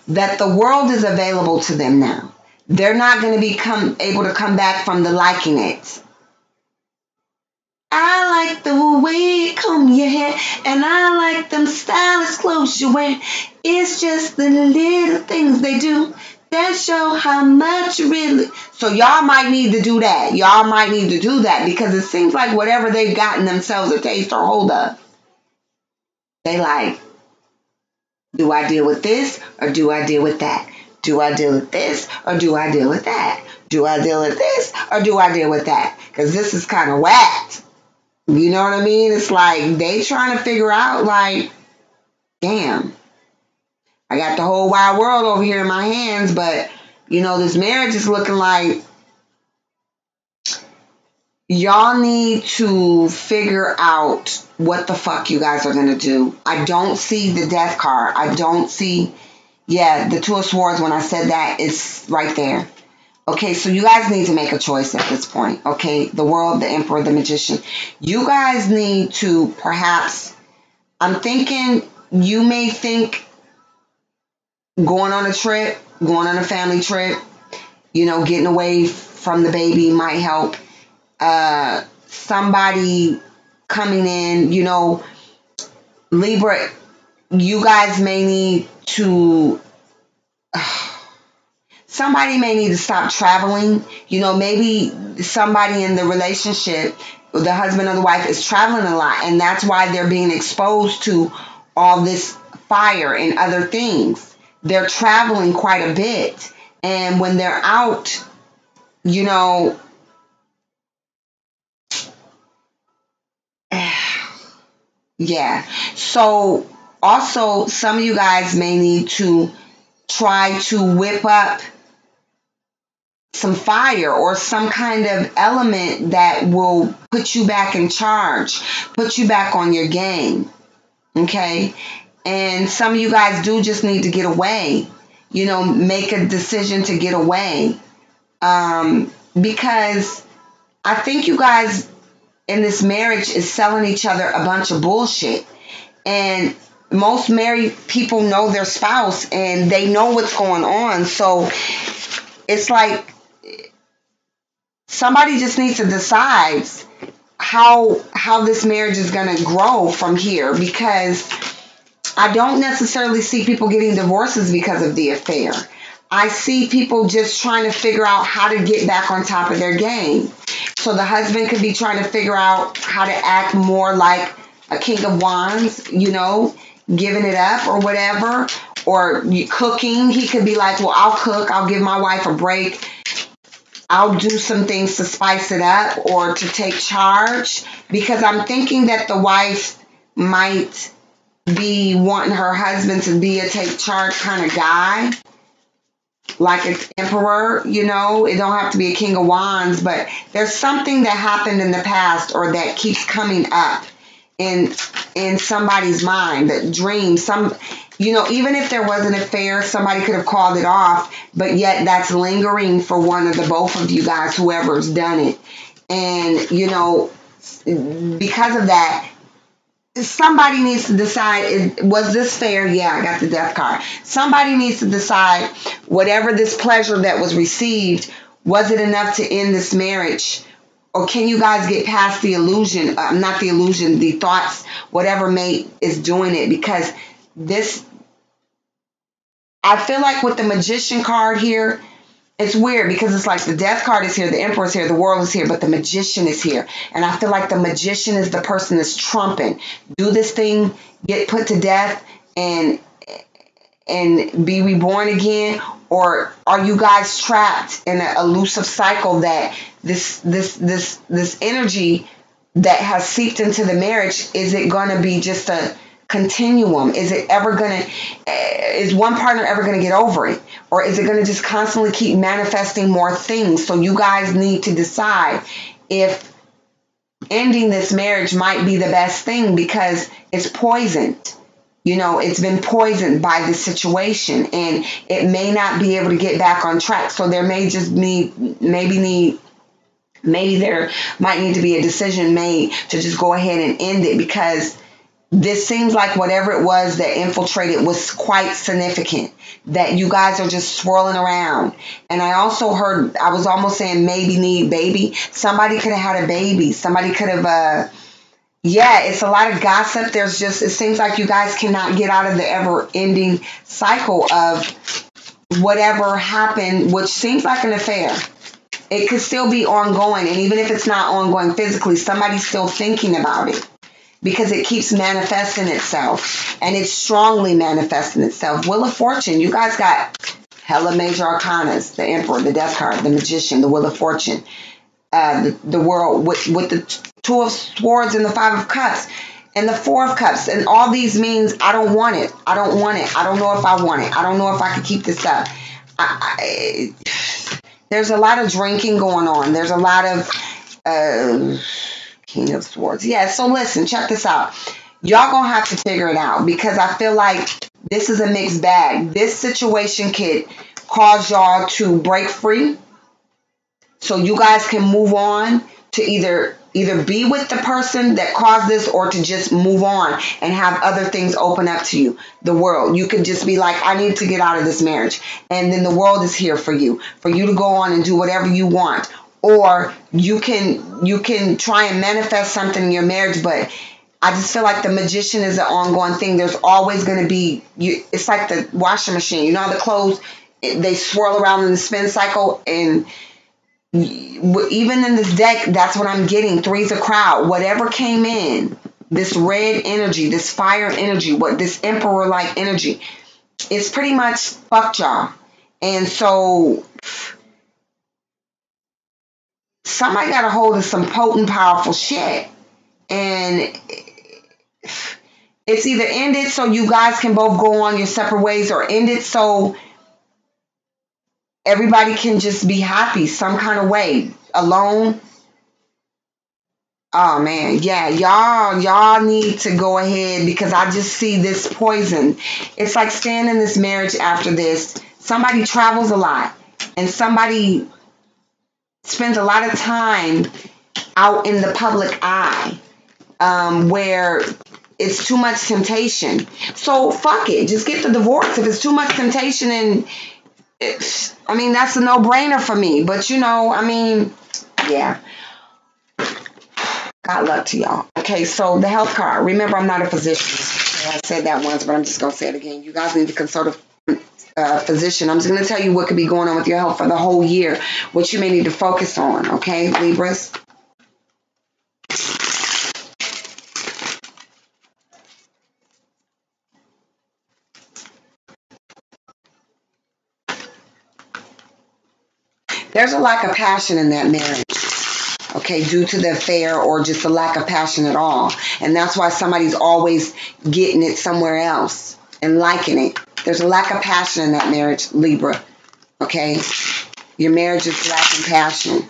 that the world is available to them now. They're not going to be able to come back from the liking it. I like the way you comb your hair, and I like them stylish clothes you wear. It's just the little things they do that show how much you really. So y'all might need to do that. Y'all might need to do that because it seems like whatever they've gotten themselves a taste or hold of, they like, do I deal with this or do I deal with that? Do I deal with this or do I deal with that? Do I deal with this or do I deal with that? Because this is kind of whacked. You know what I mean? It's like they trying to figure out, like, damn, I got the whole wide world over here in my hands, but, this marriage is looking like y'all need to figure out what the fuck you guys are going to do. I don't see the death card. I don't see, the Two of Swords. When I said that, it's right there. Okay, so you guys need to make a choice at this point. Okay, the World, the Emperor, the Magician. You guys need to perhaps, I'm thinking you may think going on a trip, going on a family trip, getting away from the baby might help. Somebody coming in, Libra, you guys may need to... Somebody may need to stop traveling. Maybe somebody in the relationship, the husband or the wife, is traveling a lot, and that's why they're being exposed to all this fire and other things. They're traveling quite a bit, and when they're out, So also, some of you guys may need to try to whip up some fire or some kind of element that will put you back in charge, put you back on your game, okay? And some of you guys do just need to get away, make a decision to get away, because I think you guys in this marriage is selling each other a bunch of bullshit, And most married people know their spouse and they know what's going on. So it's like somebody just needs to decide how this marriage is going to grow from here, because I don't necessarily see people getting divorces because of the affair. I see people just trying to figure out how to get back on top of their game. So the husband could be trying to figure out how to act more like a king of wands, you know, giving it up or whatever. Or cooking, he could be like, well, I'll cook, I'll give my wife a break, I'll do some things to spice it up or to take charge, because I'm thinking that the wife might be wanting her husband to be a take charge kind of guy, like an emperor, you know. It don't have to be a king of wands, but there's something that happened in the past or that keeps coming up in somebody's mind, that dream, you know, even if there was an affair, somebody could have called it off, but yet that's lingering for one of the both of you guys, whoever's done it. And, you know, because of that, somebody needs to decide, was this fair? Yeah, I got the death card. Somebody needs to decide, whatever this pleasure that was received, was it enough to end this marriage? Or can you guys get past the illusion, not the illusion, the thoughts, whatever mate is doing it? Because this, I feel like with the Magician card here, it's weird because it's like the Death card is here, the Emperor is here, the World is here, but the Magician is here. And I feel like the Magician is the person that's trumping. Do this thing, get put to death, and be reborn again? Or are you guys trapped in an elusive cycle that this energy that has seeped into the marriage, is it going to be just a continuum? Is it ever going to, is one partner ever going to get over it? Or is it going to just constantly keep manifesting more things? So you guys need to decide if ending this marriage might be the best thing, because it's poisoned. You know, it's been poisoned by this situation, and it may not be able to get back on track. So there may just maybe there might need to be a decision made to just go ahead and end it, because this seems like whatever it was that infiltrated was quite significant, that you guys are just swirling around. And I also heard, I was almost saying maybe need baby. Somebody could have had a baby. Somebody could have, yeah, it's a lot of gossip. There's just, it seems like you guys cannot get out of the ever-ending cycle of whatever happened, which seems like an affair. It could still be ongoing, and even if it's not ongoing physically, somebody's still thinking about it, because it keeps manifesting itself, and it's strongly manifesting itself. Wheel of Fortune, you guys got hella major arcanas, the Emperor, the Death card, the Magician, the Wheel of Fortune, the World, with the Two of Swords and the Five of Cups and the Four of Cups. And all these means, I don't want it. I don't want it. I don't know if I want it. I don't know if I can keep this up. There's a lot of drinking going on. There's a lot of King of Swords. Yeah, so listen, check this out. Y'all gonna have to figure it out, because I feel like this is a mixed bag. This situation could cause y'all to break free, so you guys can move on to either be with the person that caused this, or to just move on and have other things open up to you. The world, you could just be like, I need to get out of this marriage, and then the world is here for you to go on and do whatever you want. Or you can try and manifest something in your marriage, but I just feel like the Magician is an ongoing thing. There's always going to be, it's like the washing machine. You know how the clothes, they swirl around in the spin cycle, and even in this deck, that's what I'm getting. Three's a crowd. Whatever came in, this red energy, this fire energy, what this emperor-like energy, it's pretty much fucked y'all. And so somebody got a hold of some potent, powerful shit. And it's either end it so you guys can both go on your separate ways, or end it so everybody can just be happy some kind of way. Alone. Oh man, yeah, y'all need to go ahead, because I just see this poison. It's like staying in this marriage after this. Somebody travels a lot, and somebody spends a lot of time out in the public eye, where it's too much temptation. So fuck it. Just get the divorce. If it's too much temptation, and I mean, that's a no-brainer for me. But yeah. God luck to y'all. Okay, so the health card. Remember, I'm not a physician. Okay, I said that once, but I'm just going to say it again. You guys need to consult a physician. I'm just going to tell you what could be going on with your health for the whole year, what you may need to focus on. Okay, Libras? There's a lack of passion in that marriage. Okay, due to the affair or just a lack of passion at all. And that's why somebody's always getting it somewhere else and liking it. There's a lack of passion in that marriage, Libra. Okay? Your marriage is lacking passion.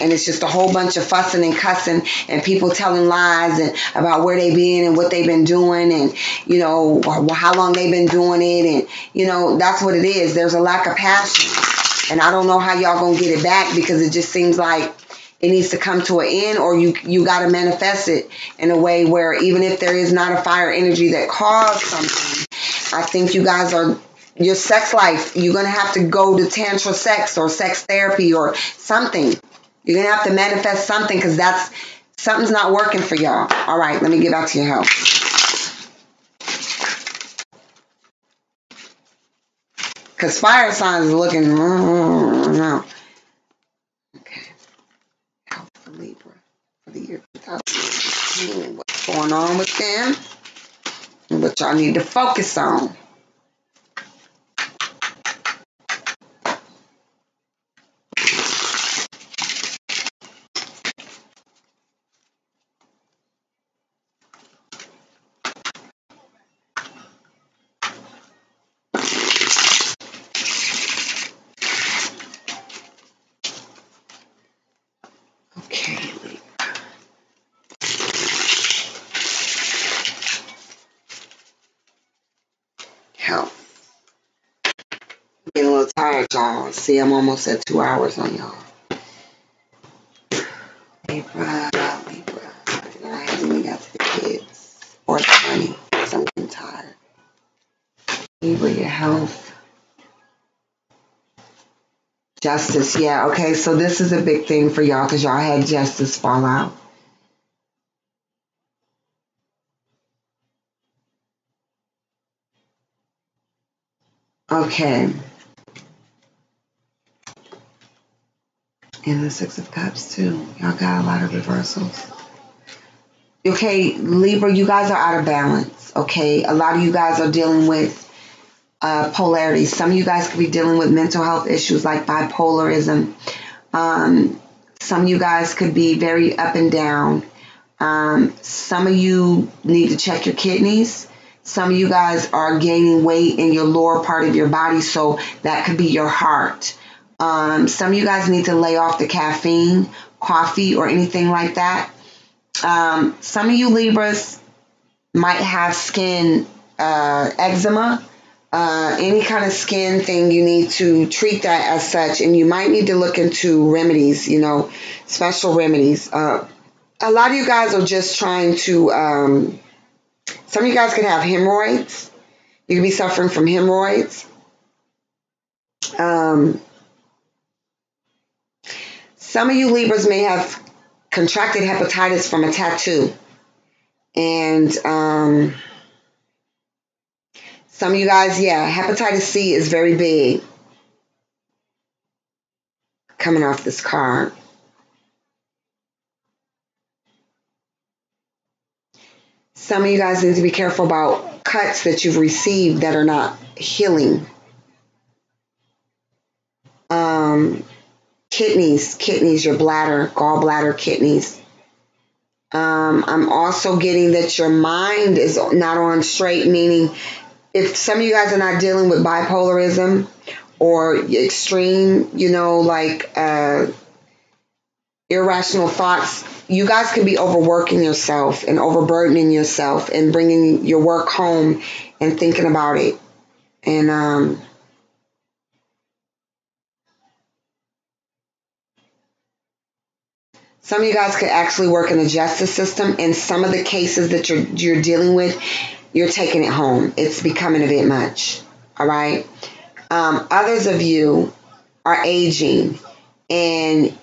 And it's just a whole bunch of fussing and cussing and people telling lies and about where they've been and what they've been doing and, how long they've been doing it. And, that's what it is. There's a lack of passion. And I don't know how y'all gonna get it back because it just seems like it needs to come to an end, or you got to manifest it in a way where even if there is not a fire energy that caused something, I think you guys are, your sex life, you're going to have to go to tantra sex or sex therapy or something. You're going to have to manifest something because something's not working for y'all. All right, let me get back to your health. Because fire signs are looking, no. Okay. Health for Libra for the year 2018. What's going on with them? And what y'all need to focus on. Okay, Libra. Health. I'm getting a little tired, y'all. See, I'm almost at 2 hours on y'all. Libra. I haven't even got to the kids or the money because I'm getting tired. Libra, your health. Justice, yeah. Okay, so this is a big thing for y'all because y'all had justice fall out. Okay. And the Six of Cups, too. Y'all got a lot of reversals. Okay, Libra, you guys are out of balance. Okay, a lot of you guys are dealing with polarity. Some of you guys could be dealing with mental health issues like bipolarism. Some of you guys could be very up and down. Some of you need to check your kidneys. Some of you guys are gaining weight in your lower part of your body, so that could be your heart. Some of you guys need to lay off the caffeine, coffee, or anything like that. Some of you Libras might have skin eczema. Any kind of skin thing, you need to treat that as such, and you might need to look into remedies, special remedies. A lot of you guys are just trying to, some of you guys could have hemorrhoids. You could be suffering from hemorrhoids. Some of you Libras may have contracted hepatitis from a tattoo. And some of you guys, hepatitis C is very big. Coming off this card. Some of you guys need to be careful about cuts that you've received that are not healing. Kidneys, your bladder, gallbladder, kidneys. I'm also getting that your mind is not on straight, meaning if some of you guys are not dealing with bipolarism or extreme, irrational thoughts, you guys can be overworking yourself and overburdening yourself and bringing your work home and thinking about it. And Some of you guys could actually work in the justice system. And some of the cases that you're dealing with, you're taking it home. It's becoming a bit much. All right. Others of you are aging, and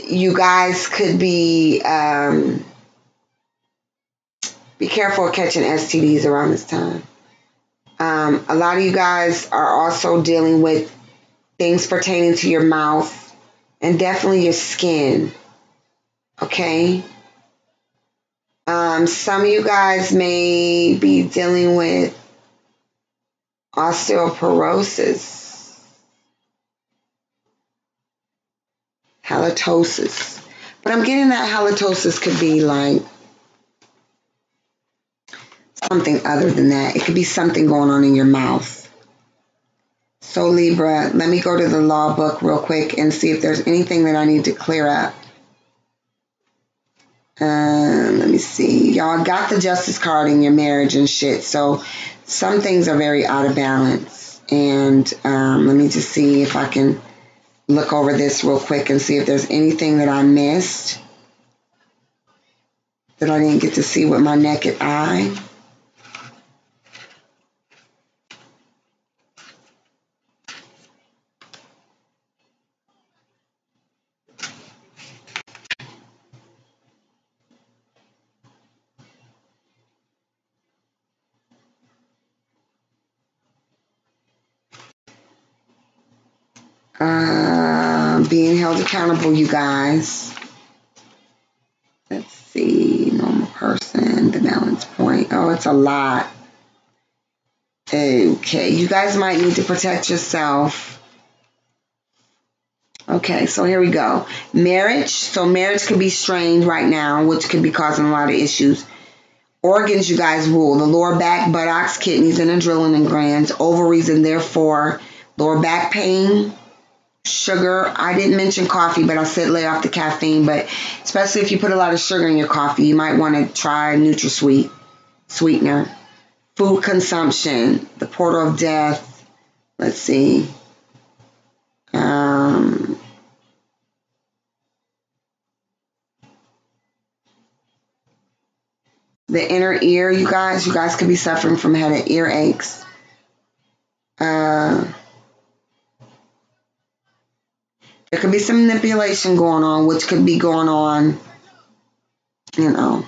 you guys could be careful of catching STDs around this time. A lot of you guys are also dealing with things pertaining to your mouth and definitely your skin. Okay. Some of you guys may be dealing with osteoporosis, halitosis. But I'm getting that halitosis could be like something other than that. It could be something going on in your mouth. So Libra, let me go to the law book real quick and see if there's anything that I need to clear up. Let me see. Y'all got the justice card in your marriage and shit. So some things are very out of balance. And let me just see if I can look over this real quick and see if there's anything that I missed that I didn't get to see with my naked eye. Being held accountable, you guys. Let's see. Normal person, the balance point. Oh, it's a lot. Okay, you guys might need to protect yourself. Okay, so here we go. Marriage. So marriage could be strained right now, which could be causing a lot of issues. Organs, you guys rule. The lower back, buttocks, kidneys, and adrenaline glands, ovaries, and therefore lower back pain. Sugar. I didn't mention coffee, but I said lay off the caffeine. But especially if you put a lot of sugar in your coffee, you might want to try NutraSweet sweetener. Food consumption, the portal of death. Let's see. The inner ear, you guys could be suffering from head and ear aches. There could be some manipulation going on, which could be going on, you know.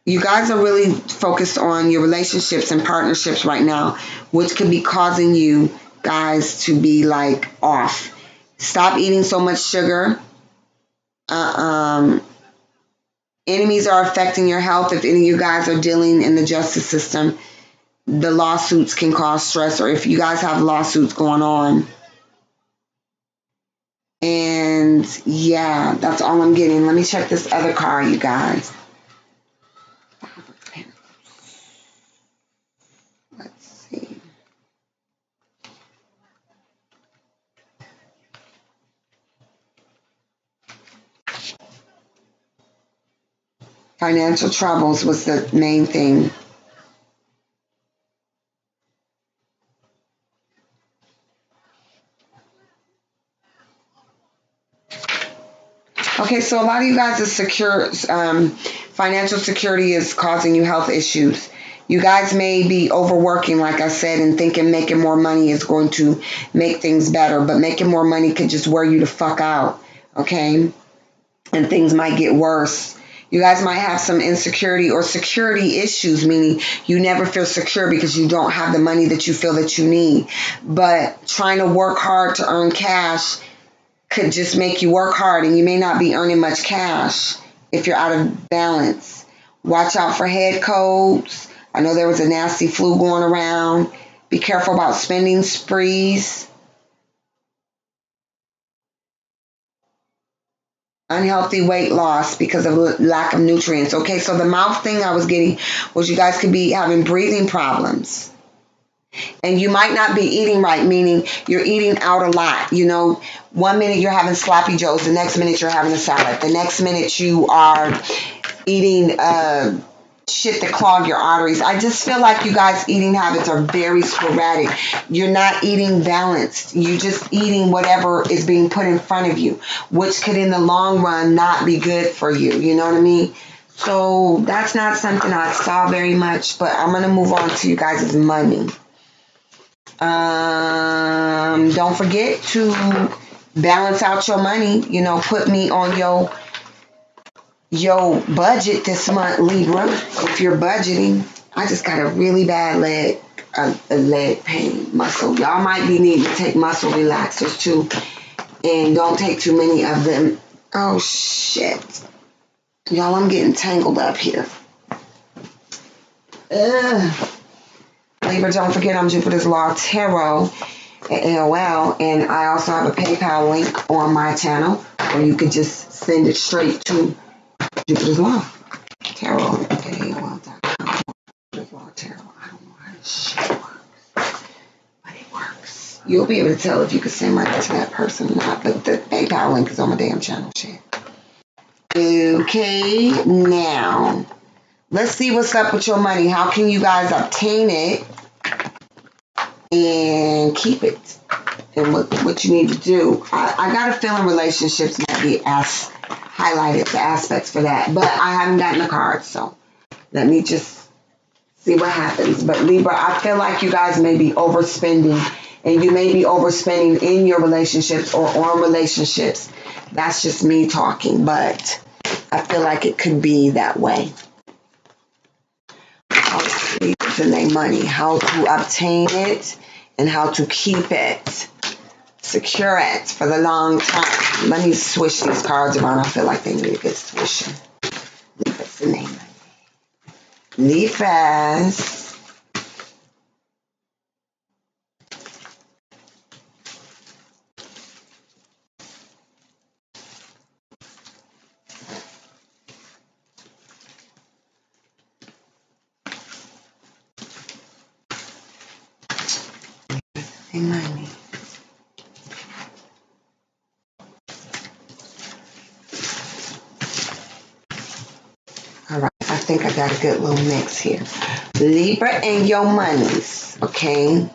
You guys are really focused on your relationships and partnerships right now, which could be causing you guys to be like off. Stop eating so much sugar. Enemies are affecting your health. If any of you guys are dealing in the justice system, the lawsuits can cause stress, or if you guys have lawsuits going on. And yeah, that's all I'm getting. Let me check this other card, you guys. Let's see. Financial troubles was the main thing. Okay, so a lot of you guys are secure. Financial security is causing you health issues. You guys may be overworking, like I said, and thinking making more money is going to make things better. But making more money could just wear you the fuck out, okay? And things might get worse. You guys might have some insecurity or security issues, meaning you never feel secure because you don't have the money that you feel that you need. But trying to work hard to earn cash could just make you work hard, and you may not be earning much cash if you're out of balance. Watch out for head colds. I know there was a nasty flu going around. Be careful about spending sprees. Unhealthy weight loss because of lack of nutrients. Okay, so the mouth thing I was getting was you guys could be having breathing problems. And you might not be eating right, meaning you're eating out a lot. You know, 1 minute you're having sloppy joes, the next minute you're having a salad. The next minute you are eating shit that clog your arteries. I just feel like you guys' eating habits are very sporadic. You're not eating balanced. You're just eating whatever is being put in front of you, which could in the long run not be good for you. You know what I mean? So that's not something I saw very much, but I'm going to move on to you guys' money. Don't forget to balance out your money. You know, put me on your budget this month, Libra. If you're budgeting, I just got a really bad leg pain muscle. Y'all might be needing to take muscle relaxers too, and don't take too many of them. Oh shit, y'all, I'm getting tangled up here. Libra, don't forget I'm Jupiter's Law Tarot at AOL, and I also have a PayPal link on my channel, or you could just send it straight to Jupiter's Law Tarot at AOL.com. Jupiter's Law Tarot. I don't know how this shit works, but it works. You'll be able to tell if you can send money to that person or not, but the PayPal link is on my damn channel. Shit. Okay, now let's see what's up with your money. How can you guys obtain it and keep it? And what you need to do. I got a feeling relationships might be highlighted, the aspects for that. But I haven't gotten the cards, so let me just see what happens. But Libra, I feel like you guys may be overspending, and you may be overspending in your relationships or on relationships. That's just me talking, but I feel like it could be that way. It's in their money, how to obtain it and how to keep it, secure it for the long time. Let me swish these cards around. I feel like they need a good swishing. Libras in their money. Libras. Money. All right, I think I got a good little mix here. Libra and your monies, okay?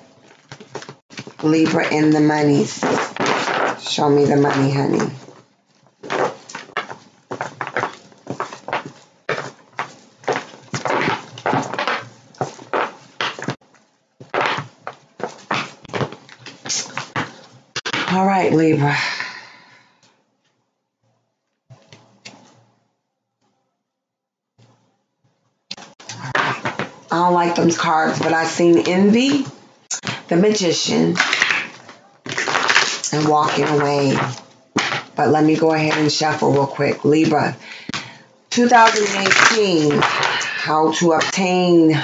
Libra and the monies. Show me the money, honey. All right, Libra. I don't like those cards, but I seen Envy, the Magician, and Walking Away. But let me go ahead and shuffle real quick. Libra, 2018, how to obtain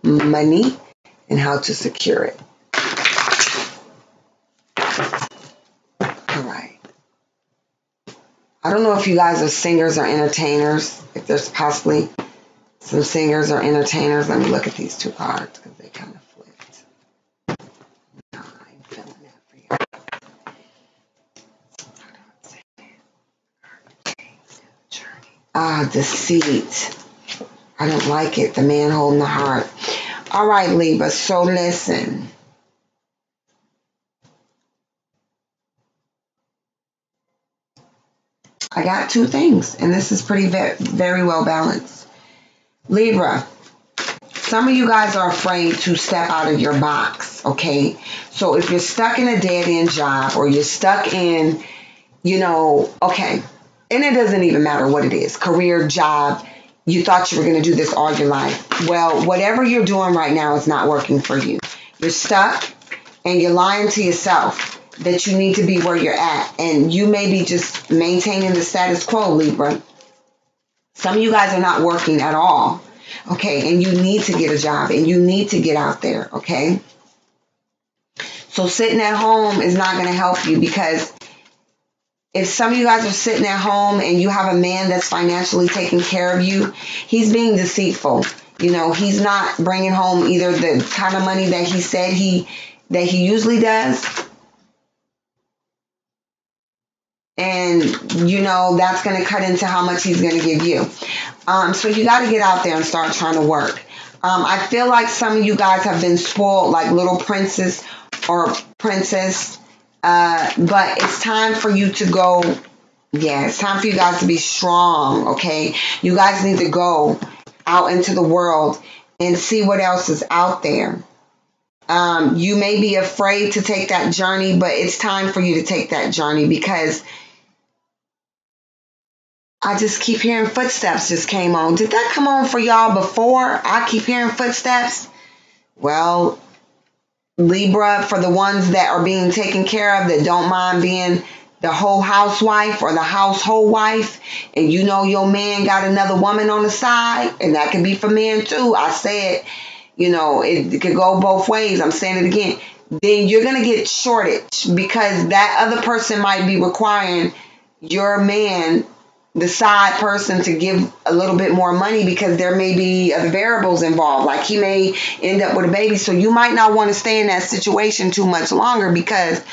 money and how to secure it. All right. I don't know if you guys are singers or entertainers, if there's possibly some singers or entertainers. Let me look at these two cards because they kind of flipped. No, I ain't feeling that for you. Deceit. I don't like it. The man holding the heart. All right, Libra. So listen. I got two things, and this is pretty very well balanced. Libra. Some of you guys are afraid to step out of your box, okay? So if you're stuck in a dead-end job or you're stuck in, okay, and it doesn't even matter what it is, career, job, you thought you were going to do this all your life. Well, whatever you're doing right now is not working for you. You're stuck and you're lying to yourself that you need to be where you're at. And you may be just maintaining the status quo, Libra. Some of you guys are not working at all. Okay, and you need to get a job and you need to get out there, okay? So sitting at home is not going to help you, because if some of you guys are sitting at home and you have a man that's financially taking care of you, he's being deceitful. He's not bringing home either the kind of money that he said he usually does, And, that's going to cut into how much he's going to give you. So you got to get out there and start trying to work. I feel like some of you guys have been spoiled like little princes or princess. But it's time for you to go. Yeah, it's time for you guys to be strong, okay? You guys need to go out into the world and see what else is out there. You may be afraid to take that journey, but it's time for you to take that journey, because I just keep hearing footsteps just came on. Did that come on for y'all before? I keep hearing footsteps. Well, Libra, for the ones that are being taken care of, that don't mind being the whole housewife or the household wife, and your man got another woman on the side, and that could be for men too. I said, it could go both ways. I'm saying it again. Then you're going to get shortage, because that other person might be requiring your man, the side person, to give a little bit more money, because there may be other variables involved. Like he may end up with a baby. So you might not want to stay in that situation too much longer, because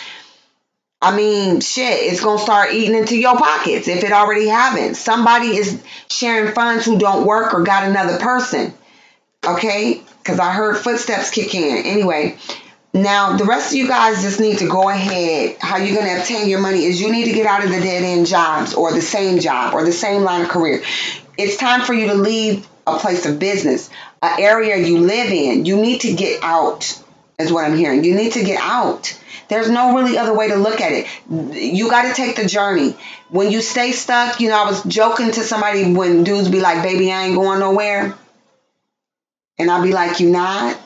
it's going to start eating into your pockets if it already haven't. Somebody is sharing funds who don't work or got another person. Okay? Because I heard footsteps kick in. Anyway, now the rest of you guys just need to go ahead. How you're going to obtain your money is you need to get out of the dead-end jobs, or the same job, or the same line of career. It's time for you to leave a place of business, an area you live in. You need to get out, is what I'm hearing. You need to get out. There's no really other way to look at it. You got to take the journey. When you stay stuck, I was joking to somebody when dudes be like, baby, I ain't going nowhere. And I'll be like, you not?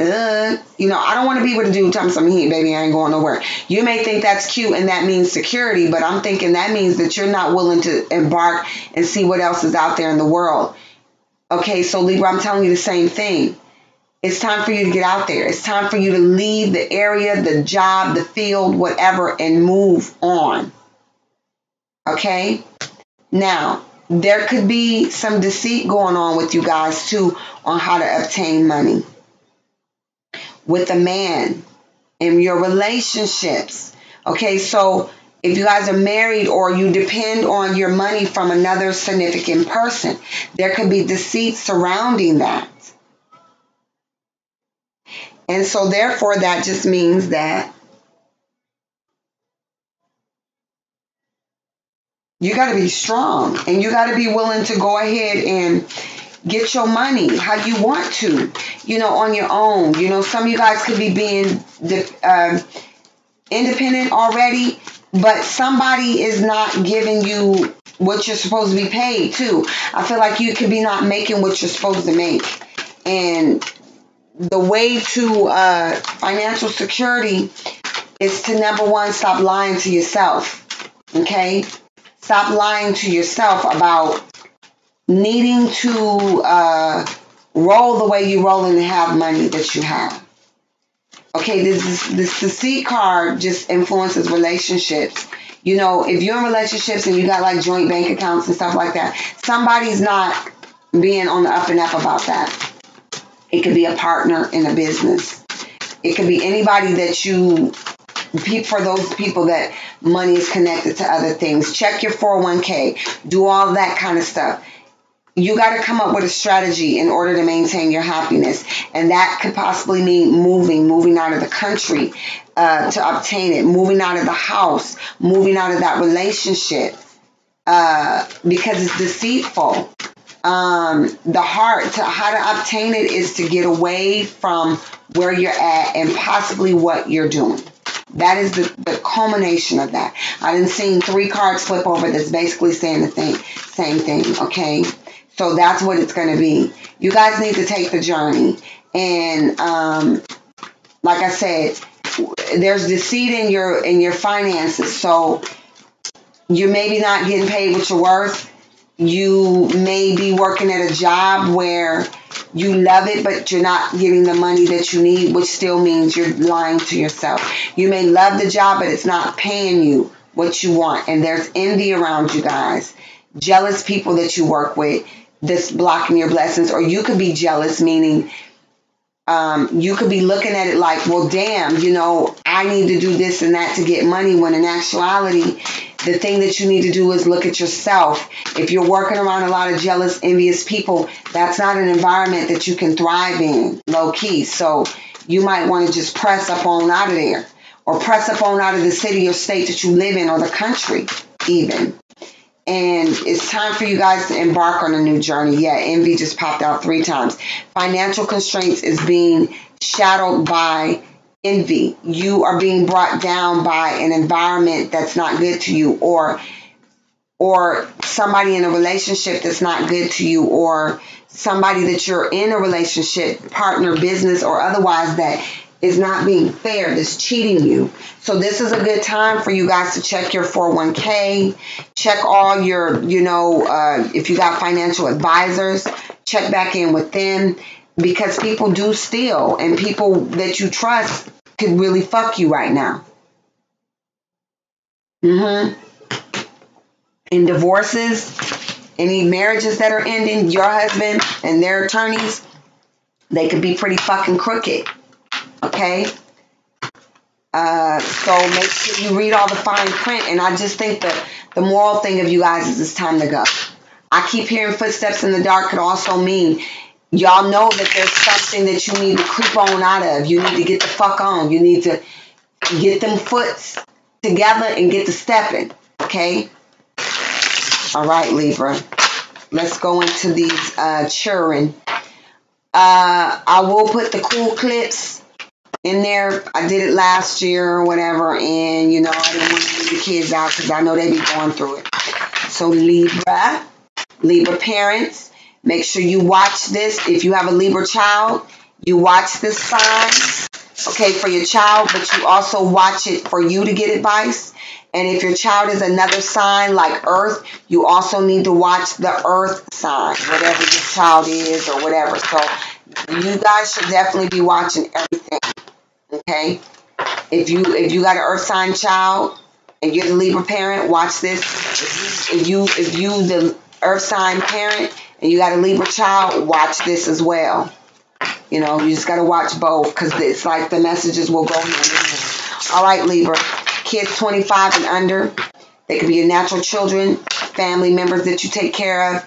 I don't want to be with a dude telling me something, baby, I ain't going nowhere. You may think that's cute and that means security, but I'm thinking that means that you're not willing to embark and see what else is out there in the world. Okay, so Libra, I'm telling you the same thing. It's time for you to get out there. It's time for you to leave the area, the job, the field, whatever, and move on. Okay? Now, there could be some deceit going on with you guys, too, on how to obtain money. With a man in your relationships. Okay, so if you guys are married or you depend on your money from another significant person, there could be deceit surrounding that. And so therefore, that just means that you got to be strong, and you got to be willing to go ahead and get your money how you want to, on your own. Some of you guys could be being independent already, but somebody is not giving you what you're supposed to be paid too. I feel like you could be not making what you're supposed to make. And the way to financial security is to, number one, stop lying to yourself. Okay? Stop lying to yourself about needing to roll the way you roll and have money that you have. Okay, this deceit card just influences relationships. If you're in relationships and you got like joint bank accounts and stuff like that, somebody's not being on the up and up about that. It could be a partner in a business. It could be anybody that you, for those people that money is connected to other things. Check your 401k. Do all that kind of stuff. You got to come up with a strategy in order to maintain your happiness. And that could possibly mean moving out of the country to obtain it, moving out of the house, moving out of that relationship because it's deceitful. The heart, how to obtain it is to get away from where you're at and possibly what you're doing. That is the culmination of that. I done seen 3 cards flip over that's basically saying the same thing, okay? So that's what it's going to be. You guys need to take the journey. And like I said, there's deceit in your finances. So you're maybe not getting paid what you're worth. You may be working at a job where you love it, but you're not getting the money that you need, which still means you're lying to yourself. You may love the job, but it's not paying you what you want. And there's envy around you guys. Jealous people that you work with that's blocking your blessings. Or you could be jealous, meaning you could be looking at it like, well, damn, I need to do this and that to get money, when in actuality, the thing that you need to do is look at yourself. If you're working around a lot of jealous, envious people, that's not an environment that you can thrive in, low key. So you might want to just press up on out of there, or press up on out of the city or state that you live in, or the country even. And it's time for you guys to embark on a new journey. Yeah, envy just popped out 3 times. Financial constraints is being shadowed by envy. You are being brought down by an environment that's not good to you, or somebody in a relationship that's not good to you, or somebody that you're in a relationship, partner, business, or otherwise, that is not being fair, that's cheating you. So this is a good time for you guys to check your 401k, check all your, if you got financial advisors, check back in with them, because people do steal, and people that you trust could really fuck you right now. In divorces, any marriages that are ending, your husband and their attorneys, they could be pretty fucking crooked. Okay? So make sure you read all the fine print. And I just think that the moral thing of you guys is it's time to go. I keep hearing footsteps in the dark could also mean y'all know that there's something that you need to creep on out of. You need to get the fuck on. You need to get them foots together and get to stepping. Okay? All right, Libra. Let's go into these children. I will put the cool clips in there. I did it last year or whatever, and I didn't want to leave the kids out because I know they be going through it. So Libra parents, make sure you watch this. If you have a Libra child, you watch this sign, okay, for your child, but you also watch it for you to get advice. And if your child is another sign like Earth, you also need to watch the Earth sign, whatever your child is or whatever. So you guys should definitely be watching everything. Okay? If you got an Earth sign child and you're the Libra parent, watch this. If you the Earth sign parent and you got a Libra child, watch this as well. You just got to watch both, because it's like the messages will go hand in hand. All right, Libra. Kids 25 and under. They could be your natural children, family members that you take care of,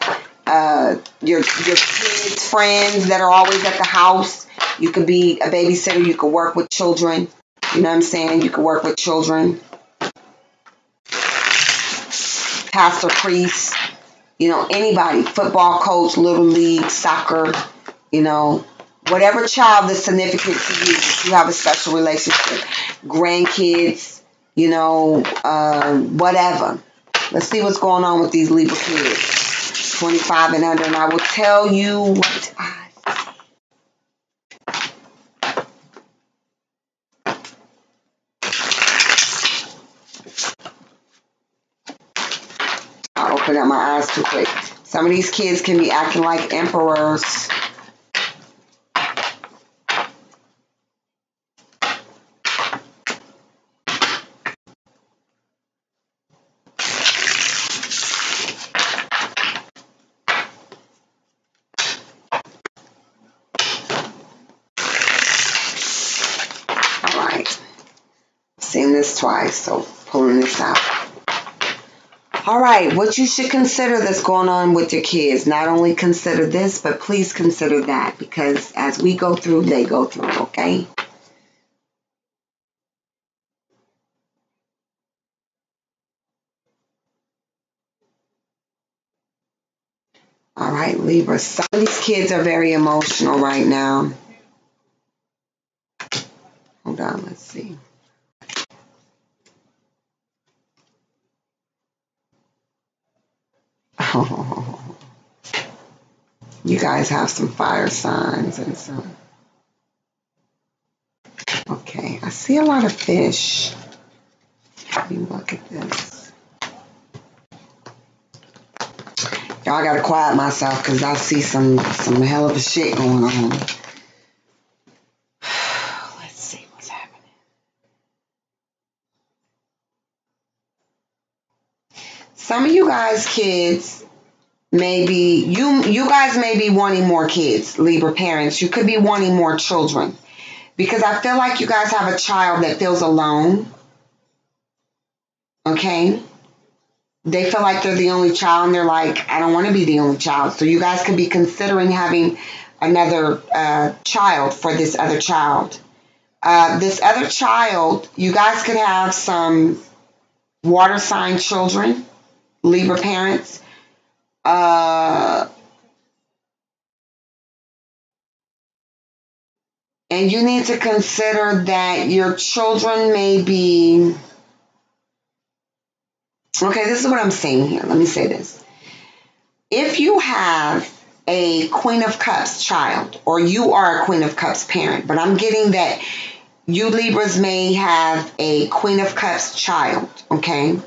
your kids' friends that are always at the house. You could be a babysitter. You could work with children. You know what I'm saying? You could work with children. Pastor, priest, anybody. Football coach, little league, soccer, whatever child that's significant to you, if you have a special relationship. Grandkids, whatever. Let's see what's going on with these Libra kids, 25 and under, and I will tell you what I opened up my eyes too quick. Some of these kids can be acting like emperors. Seen this twice, so pulling this out. All right, what you should consider that's going on with your kids. Not only consider this, but please consider that, because as we go through, they go through, okay? All right, Libra. Some of these kids are very emotional right now. Hold on, let's see. Oh, you guys have some fire signs and some. Okay, I see a lot of fish. Let me look at this. Y'all gotta quiet myself because I see some hell of a shit going on. Let's see what's happening. Some of you guys, kids, maybe you guys may be wanting more kids, Libra parents. You could be wanting more children, because I feel like you guys have a child that feels alone. Okay? they feel like they're the only child, and they're like, I don't want to be the only child. So you guys could be considering having another child for this other child. This other child, you guys could have some water sign children, Libra parents. And you need to consider that your children may be... Okay, this is what I'm saying here. Let me say this. If you have a Queen of Cups child, or you are a Queen of Cups parent, but I'm getting that you Libras may have a Queen of Cups child, okay?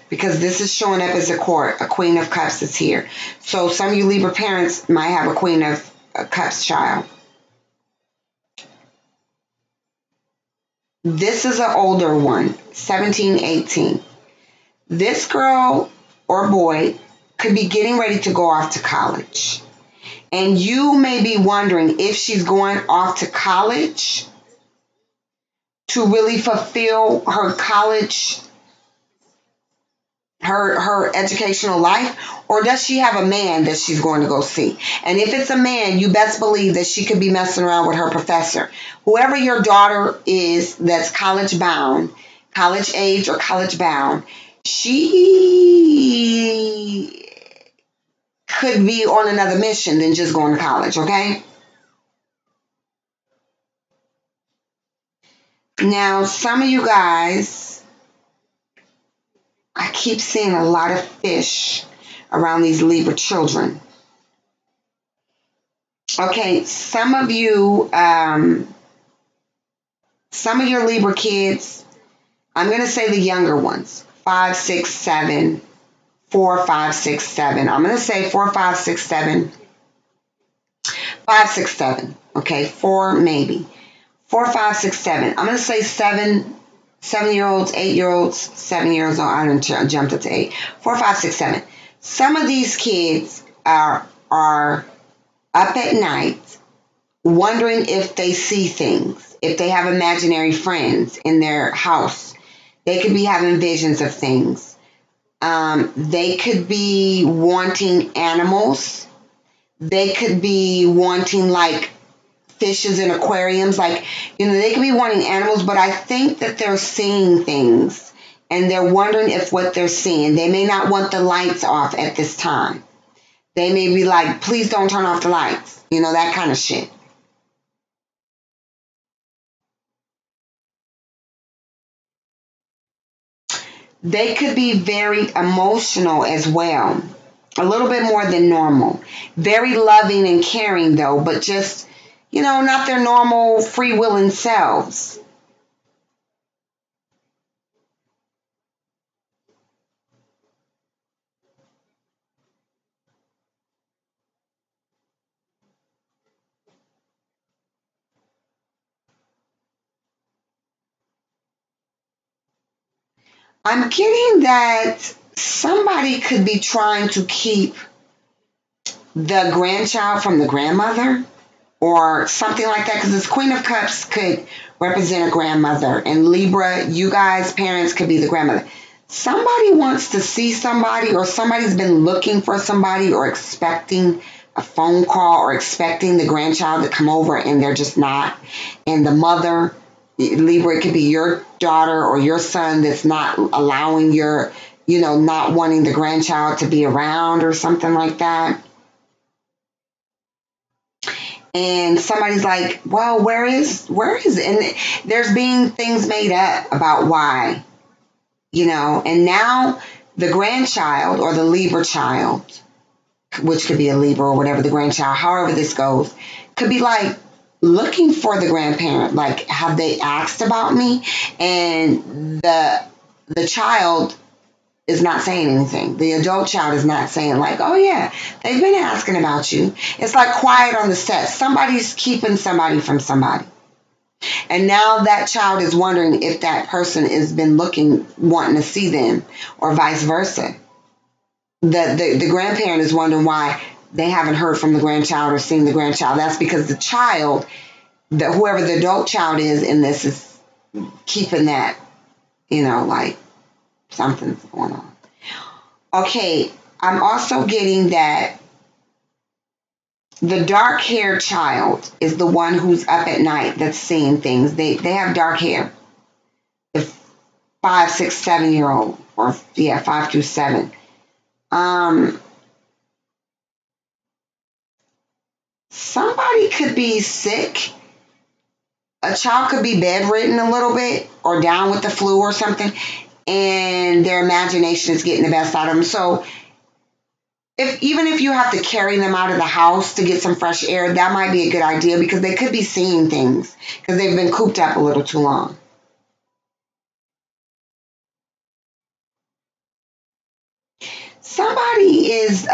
Because this is showing up as a court. A Queen of Cups is here. So some of you Libra parents might have a Queen of Cups child. This is an older one, 17, 18. This girl or boy could be getting ready to go off to college. And you may be wondering if she's going off to college to really fulfill her college, her educational life, or does she have a man that she's going to go see? And if it's a man, you best believe that she could be messing around with her professor. Whoever your daughter is that's college bound, college age or college bound, she could be on another mission than just going to college, okay? Now, some of you guys, I keep seeing a lot of fish around these Libra children. Okay, some of you, some of your Libra kids, I'm going to say the younger ones, 5, 6, 7, 4, 5, 6, 7. I'm going to say 4, 5, 6, 7. 5, 6, 7. Okay, 4 maybe. 4, 5, 6, 7. I'm going to say 7-year-olds, 8-year-olds, 7-years old. I jumped up to 8. 4, 5, 6, 7. Some of these kids are up at night wondering if they see things, if they have imaginary friends in their house. They could be having visions of things. They could be wanting animals. They could be wanting like fishes in aquariums. Like, they could be wanting animals, but I think that they're seeing things and they're wondering if what they're seeing. They may not want the lights off at this time. They may be like, please don't turn off the lights. That kind of shit. They could be very emotional as well. A little bit more than normal. Very loving and caring though, but just, not their normal free-willing selves. I'm getting that somebody could be trying to keep the grandchild from the grandmother or something like that, because this Queen of Cups could represent a grandmother, and Libra, you guys, parents, could be the grandmother. Somebody wants to see somebody, or somebody's been looking for somebody or expecting a phone call or expecting the grandchild to come over and they're just not. And the mother, Libra, it could be your daughter or your son that's not allowing your, not wanting the grandchild to be around or something like that. And somebody's like, well, where is it? And there's being things made up about why, and now the grandchild or the Libra child, which could be a Libra or whatever the grandchild, however this goes, could be like looking for the grandparent. Like, have they asked about me? And the child is not saying anything. The adult child is not saying like, oh yeah, they've been asking about you. It's like quiet on the set. Somebody's keeping somebody from somebody. And now that child is wondering if that person has been looking, wanting to see them, or vice versa. The grandparent is wondering why they haven't heard from the grandchild or seen the grandchild. That's because the child, whoever the adult child is in this, is keeping that, like something's going on. Okay, I'm also getting that the dark-haired child is the one who's up at night that's seeing things. They have dark hair. The 5, 6, 7-year-old, or 5 through 7. Somebody could be sick. A child could be bedridden a little bit or down with the flu or something, and their imagination is getting the best out of them. So even if you have to carry them out of the house to get some fresh air, that might be a good idea because they could be seeing things because they've been cooped up a little too long. Somebody is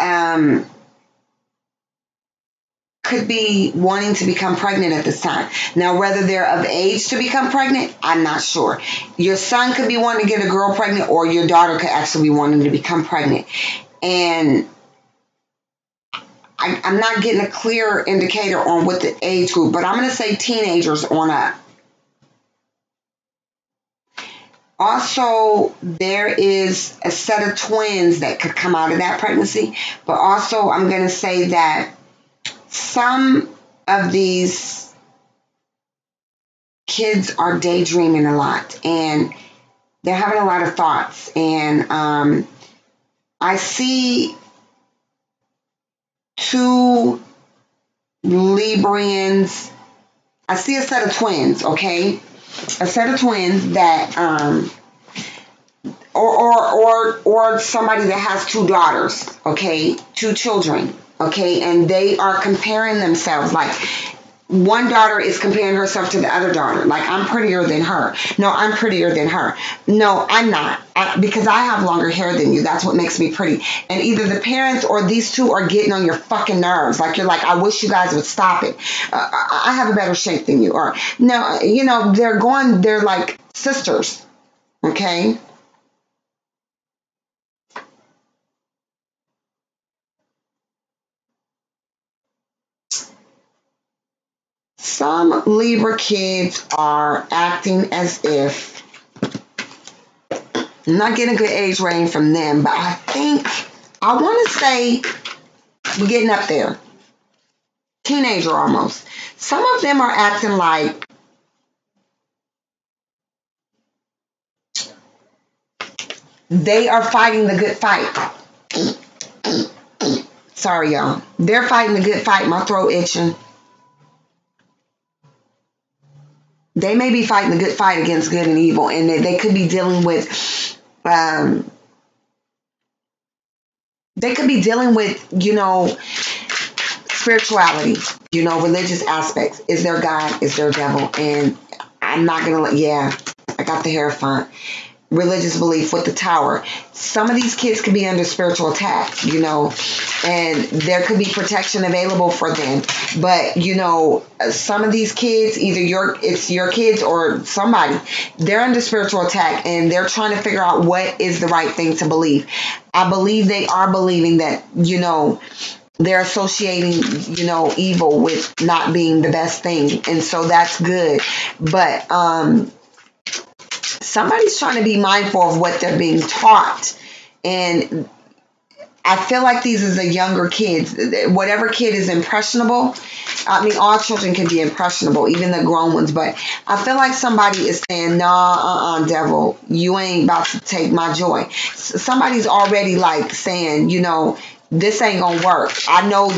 could be wanting to become pregnant at this time. Now, whether they're of age to become pregnant, I'm not sure. Your son could be wanting to get a girl pregnant, or your daughter could actually be wanting to become pregnant. And I'm not getting a clear indicator on what the age group, but I'm going to say teenagers on up. Also, there is a set of twins that could come out of that pregnancy, but also I'm going to say that some of these kids are daydreaming a lot and they're having a lot of thoughts. And I see 2 Librians. I see a set of twins, okay? A set of twins that, or somebody that has 2 daughters, okay? 2 children, okay? And they are comparing themselves, like, one daughter is comparing herself to the other daughter. Like, I'm prettier than her. No, I'm prettier than her. No, I'm not. Because I have longer hair than you. That's what makes me pretty. And either the parents or these 2 are getting on your fucking nerves. Like, you're like, I wish you guys would stop it. I have a better shape than you. Or, no, they're like sisters. Okay? Some Libra kids are acting as if, I'm not getting a good age range from them, but I want to say we're getting up there. Teenager almost. Some of them are acting like they are fighting the good fight. Sorry, y'all. They're fighting the good fight. My throat itching. They may be fighting the good fight against good and evil, and they could be dealing with spirituality, religious aspects. Is there God? Is there devil? And I'm not going to I got the Hierophant. Religious belief with the Tower. Some of these kids could be under spiritual attack, and there could be protection available for them. But, some of these kids, either it's your kids or somebody, they're under spiritual attack and they're trying to figure out what is the right thing to believe. I believe they are believing that, they're associating, evil with not being the best thing. And so that's good. But, somebody's trying to be mindful of what they're being taught. And I feel like these are the younger kids. Whatever kid is impressionable, I mean, all children can be impressionable, even the grown ones. But I feel like somebody is saying, nah, devil, you ain't about to take my joy. Somebody's already like saying, this ain't gonna work. I know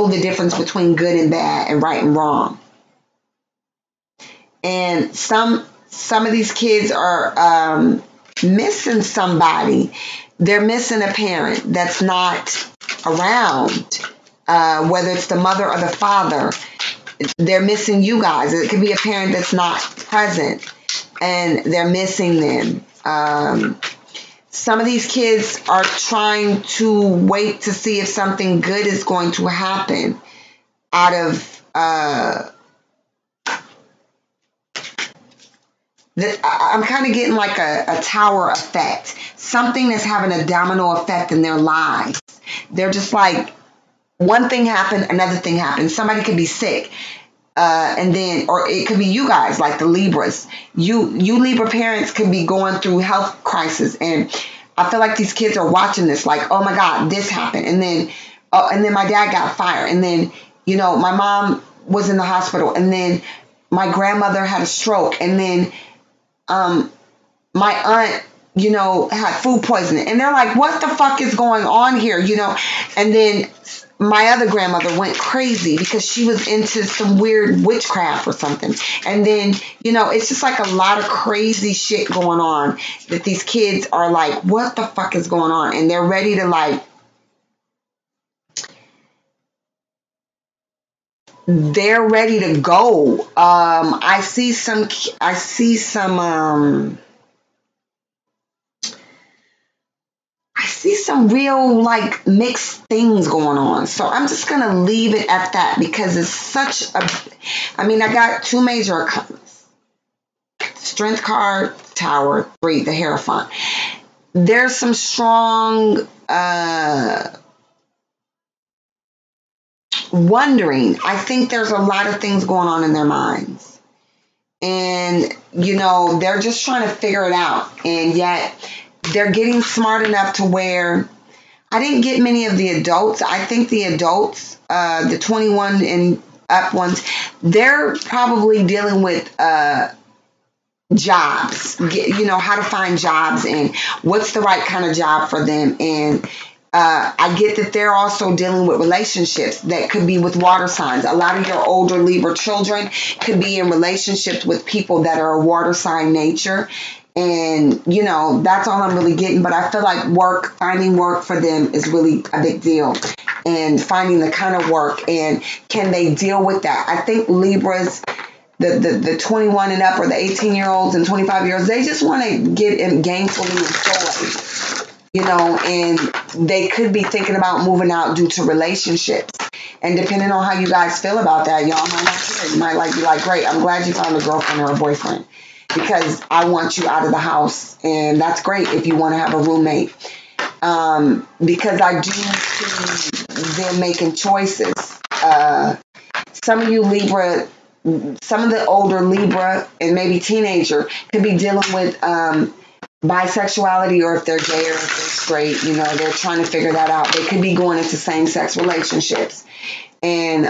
the difference between good and bad and right and wrong. And some of these kids are missing somebody. They're missing a parent that's not around, whether it's the mother or the father. They're missing you guys. It could be a parent that's not present, and they're missing them. Some of these kids are trying to wait to see if something good is going to happen out of I'm kind of getting like a tower effect, something that's having a domino effect in their lives. They're just like, one thing happened, another thing happened. Somebody could be sick, and then, or it could be you guys, like the Libras. You Libra parents could be going through health crisis, and I feel like these kids are watching this, like, oh my God, this happened. And then my dad got fired. And then, you know, my mom was in the hospital. And then my grandmother had a stroke. And then my aunt, you know, had food poisoning. And they're like, what the fuck is going on here? You know, and then my other grandmother went crazy because she was into some weird witchcraft or something. And then, you know, it's just like a lot of crazy shit going on that these kids are like, what the fuck is going on? And they're ready to like, they're ready to go. I see some real like mixed things going on. So I'm just going to leave it at that because it's such a, I mean, I got two major arcanas. Strength card, Tower, 3, the Hierophant. There's some strong wondering. I think there's a lot of things going on in their minds. And, you know, they're just trying to figure it out. And yet they're getting smart enough to where I didn't get many of the adults. I think the adults, the 21 and up ones, they're probably dealing with jobs, you know, how to find jobs and what's the right kind of job for them. And I get that they're also dealing with relationships that could be with water signs. A lot of your older Libra children could be in relationships with people that are a water sign nature. And, you know, that's all I'm really getting. But I feel like finding work for them is really a big deal. And finding the kind of work and can they deal with that? I think Libras, the 21 and up or the 18-year-olds and 25-year-olds, they just want to get gainfully employed, you know, and they could be thinking about moving out due to relationships. And depending on how you guys feel about that, y'all might not care. You might be like, great, I'm glad you found a girlfriend or a boyfriend because I want you out of the house. And that's great if you want to have a roommate. Because I do see them making choices. Some of you Libra, some of the older Libra and maybe teenager could be dealing with bisexuality, or if they're gay or if they're straight, you know, they're trying to figure that out. They could be going into same-sex relationships. And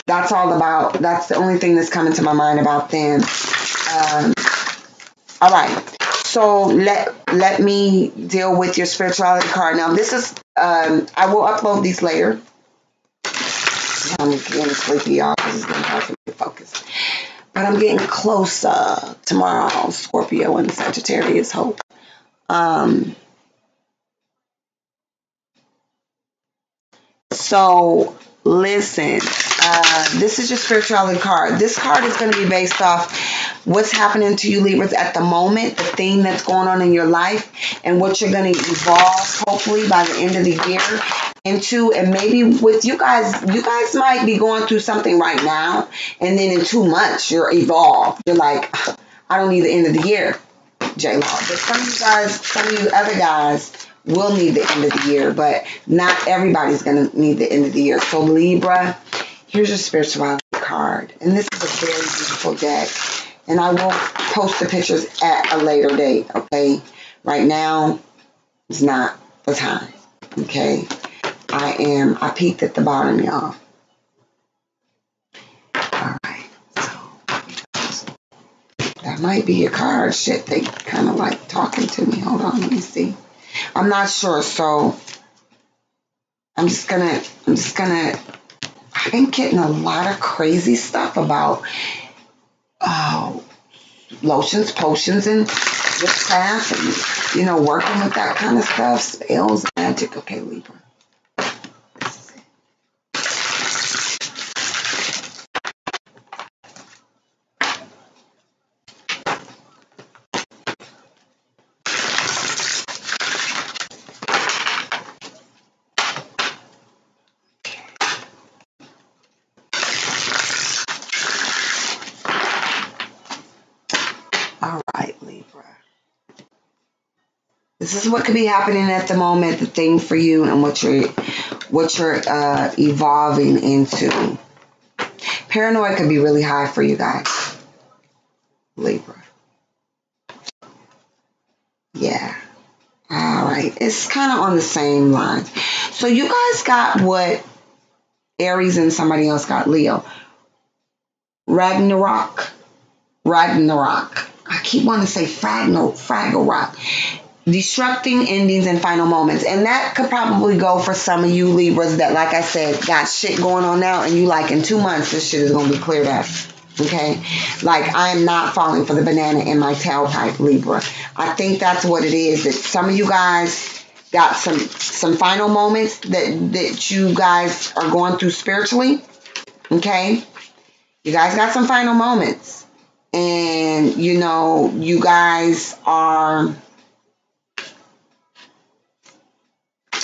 that's the only thing that's coming to my mind about them. All right. So let me deal with your spirituality card. Now, this is, I will upload these later. I'm getting sleepy, y'all, because it's been hard for me to focus. But I'm getting closer tomorrow, Scorpio and Sagittarius hope. So listen, this is your spirituality card. This card is going to be based off what's happening to you Libras at the moment, the theme that's going on in your life, and what you're going to evolve, hopefully, by the end of the year into. And maybe with you guys might be going through something right now, and then in 2 months, you're evolved. You're like, I don't need the end of the year, J-Law. But some of you other guys will need the end of the year, but not everybody's going to need the end of the year. So Libra, here's your spirituality card. And this is a very beautiful deck. And I will post the pictures at a later date, okay? Right now is not the time, okay? I peeked at the bottom, y'all. All right, so that might be your card. Shit, they kind of like talking to me. Hold on, let me see. I'm not sure, so I'm just gonna, I've been getting a lot of crazy stuff about lotions, potions, and witchcraft, and, you know, working with that kind of stuff, spells, magic. Okay, Libra. All right, Libra. This is what could be happening at the moment, the thing for you, and what you're evolving into. Paranoia could be really high for you guys, Libra. Yeah. All right. right. It's kind of on the same lines. So you guys got what Aries and somebody else got, Leo. Ragnarok. I keep wanting to say Fraggle Rock. Destructing endings and final moments. And that could probably go for some of you Libras that, like I said, got shit going on now, and you like in 2 months this shit is going to be cleared up. Okay? Like, I am not falling for the banana in my tailpipe, Libra. I think that's what it is. That some of you guys got some final moments that you guys are going through spiritually. Okay? You guys got some final moments. And, you know, you guys are...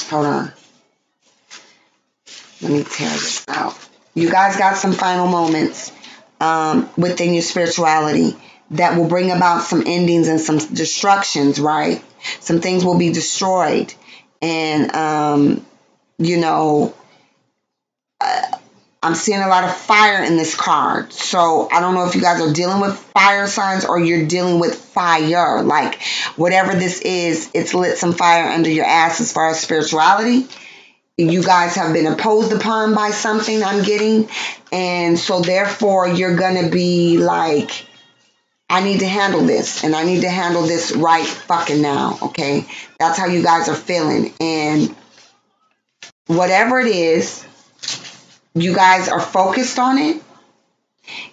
Hold on. Let me tear this out. You guys got some final moments within your spirituality that will bring about some endings and some destructions, right? Some things will be destroyed. And, you know, I'm seeing a lot of fire in this card. So I don't know if you guys are dealing with fire signs or you're dealing with fire. Like, whatever this is, it's lit some fire under your ass as far as spirituality. You guys have been imposed upon by something, I'm getting. And so therefore you're going to be like, I need to handle this. And I need to handle this right fucking now. Okay? That's how you guys are feeling. And whatever it is, you guys are focused on it.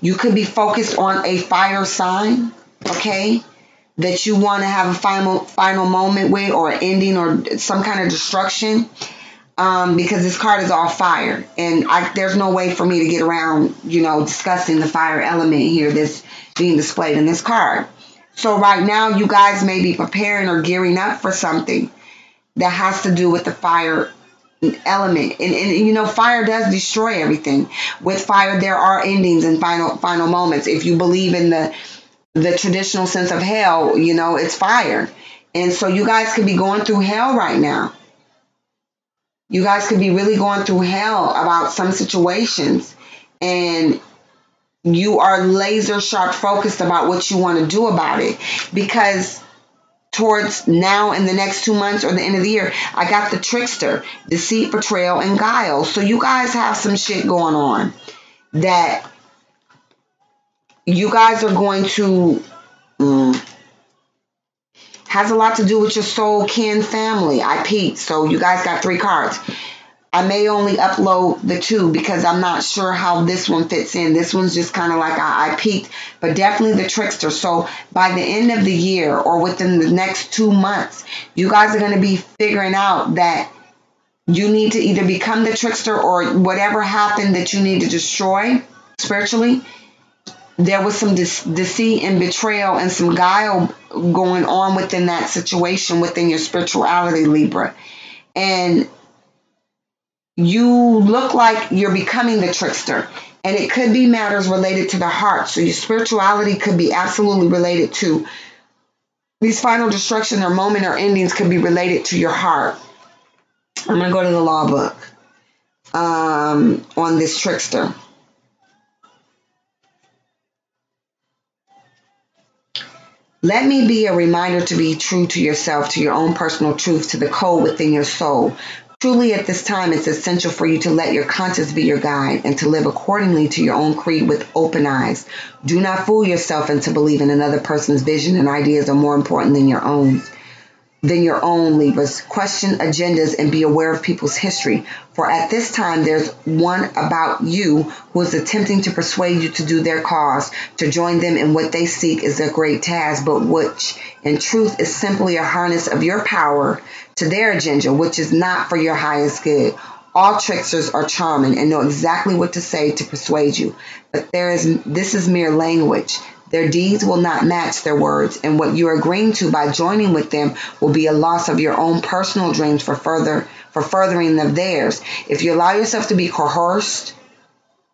You could be focused on a fire sign, okay, that you want to have a final moment with, or an ending, or some kind of destruction, because this card is all fire. And there's no way for me to get around, you know, discussing the fire element here that's being displayed in this card. So right now, you guys may be preparing or gearing up for something that has to do with the fire element. And you know, fire does destroy everything. With fire, there are endings and final moments. If you believe in the traditional sense of hell, you know, it's fire. And so you guys could be going through hell right now. You guys could be really going through hell about some situations, and you are laser sharp focused about what you want to do about it, because towards now in the next 2 months or the end of the year, I got the trickster, deceit, betrayal, and guile. So you guys have some shit going on that you guys are going to, has a lot to do with your soul kin family. I peeped. So you guys got 3 cards. I may only upload the 2 because I'm not sure how this one fits in. This one's just kind of like I peeked, but definitely the trickster. So by the end of the year or within the next 2 months, you guys are going to be figuring out that you need to either become the trickster, or whatever happened that you need to destroy spiritually. There was some deceit and betrayal and some guile going on within that situation, within your spirituality, Libra. And you look like you're becoming the trickster, and it could be matters related to the heart. So your spirituality could be absolutely related to these final destruction or moment or endings, could be related to your heart. I'm going to go to the law book on this trickster. Let me be a reminder to be true to yourself, to your own personal truth, to the code within your soul. Truly, at this time, it's essential for you to let your conscience be your guide and to live accordingly to your own creed with open eyes. Do not fool yourself into believing another person's vision and ideas are more important than your own. Libras. Question agendas and be aware of people's history. For at this time, there's one about you who is attempting to persuade you to do their cause. To join them in what they seek is a great task, but which in truth is simply a harness of your power to their agenda, which is not for your highest good. All tricksters are charming and know exactly what to say to persuade you, but this is mere language. Their deeds will not match their words, and what you are agreeing to by joining with them will be a loss of your own personal dreams for furthering of theirs. If you allow yourself to be coerced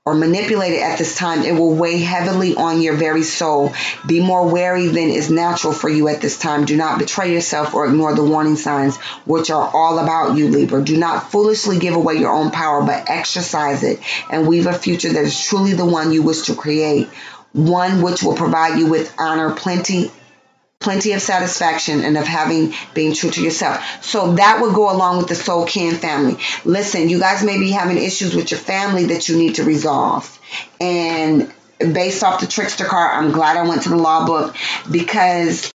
or manipulated at this time, it will weigh heavily on your very soul. Be more wary than is natural for you at this time. Do not betray yourself or ignore the warning signs, which are all about you, Libra. Do not foolishly give away your own power, but exercise it and weave a future that is truly the one you wish to create. One which will provide you with honor, plenty plenty of satisfaction, and of being true to yourself. So that would go along with the soul can family. Listen, you guys may be having issues with your family that you need to resolve. And based off the trickster card, I'm glad I went to the law book, because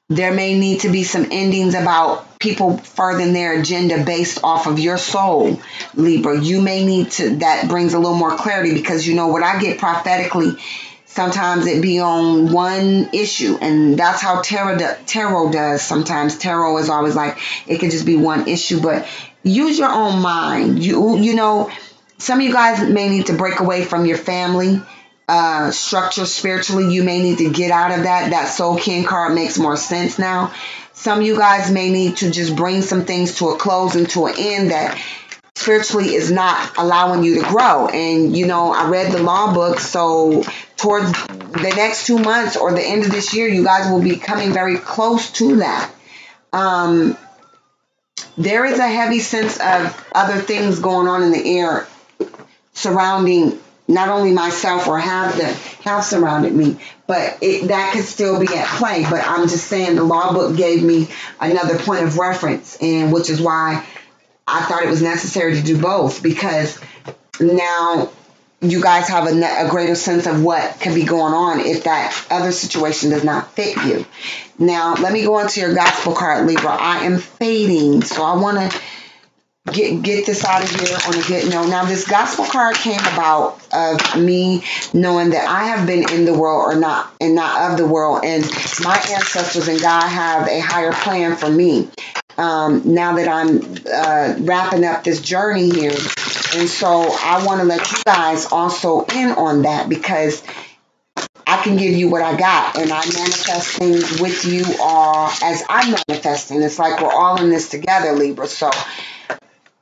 there may need to be some endings about people furthering their agenda based off of your soul, Libra. You may need to, that brings a little more clarity, because you know what I get prophetically, sometimes it be on one issue, and that's how tarot does. Sometimes tarot is always like, it could just be one issue, but use your own mind. You know, some of you guys may need to break away from your family structure spiritually. You may need to get out of that. That soul kin card makes more sense now. Some of you guys may need to just bring some things to a close and to an end that spiritually is not allowing you to grow. And you know, I read the law book, so towards the next 2 months or the end of this year, you guys will be coming very close to that. There is a heavy sense of other things going on in the air surrounding not only myself, or have surrounded me, but that could still be at play. But I'm just saying, the law book gave me another point of reference, and which is why I thought it was necessary to do both, because now you guys have a greater sense of what could be going on if that other situation does not fit you. Now, let me go into your gospel card, Libra. I am fading, so I want to get this out of here on a good note. Now, this gospel card came about of me knowing that I have been in the world or not, and not of the world, and my ancestors and God have a higher plan for me. Now that I'm wrapping up this journey here, and so I want to let you guys also in on that, because I can give you what I got, and I manifest things with you all as I'm manifesting. It's like we're all in this together, Libra. So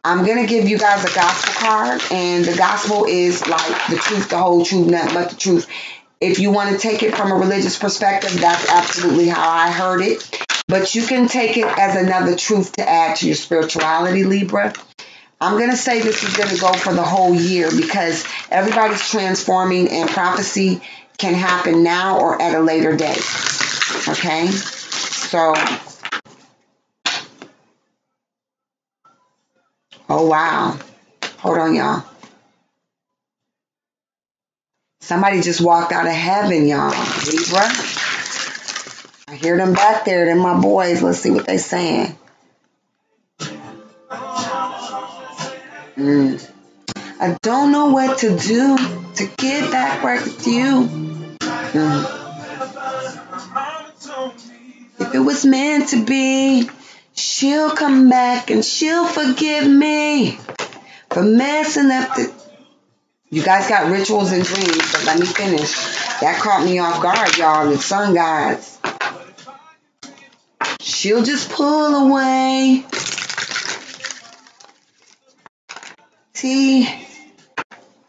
I'm going to give you guys a gospel card, and the gospel is like the truth, the whole truth, nothing but the truth. If you want to take it from a religious perspective, that's absolutely how I heard it. But you can take it as another truth to add to your spirituality, Libra. I'm going to say this is going to go for the whole year, because everybody's transforming, and prophecy can happen now or at a later date. Okay? So, oh wow. Hold on, y'all. Somebody just walked out of heaven, y'all. Libra. I hear them back there. They're my boys. Let's see what they're saying. I don't know what to do to get back right with you. If it was meant to be, she'll come back and she'll forgive me for messing up the... You guys got rituals and dreams, so let me finish. That caught me off guard, y'all. The sun gods. She'll just pull away. See?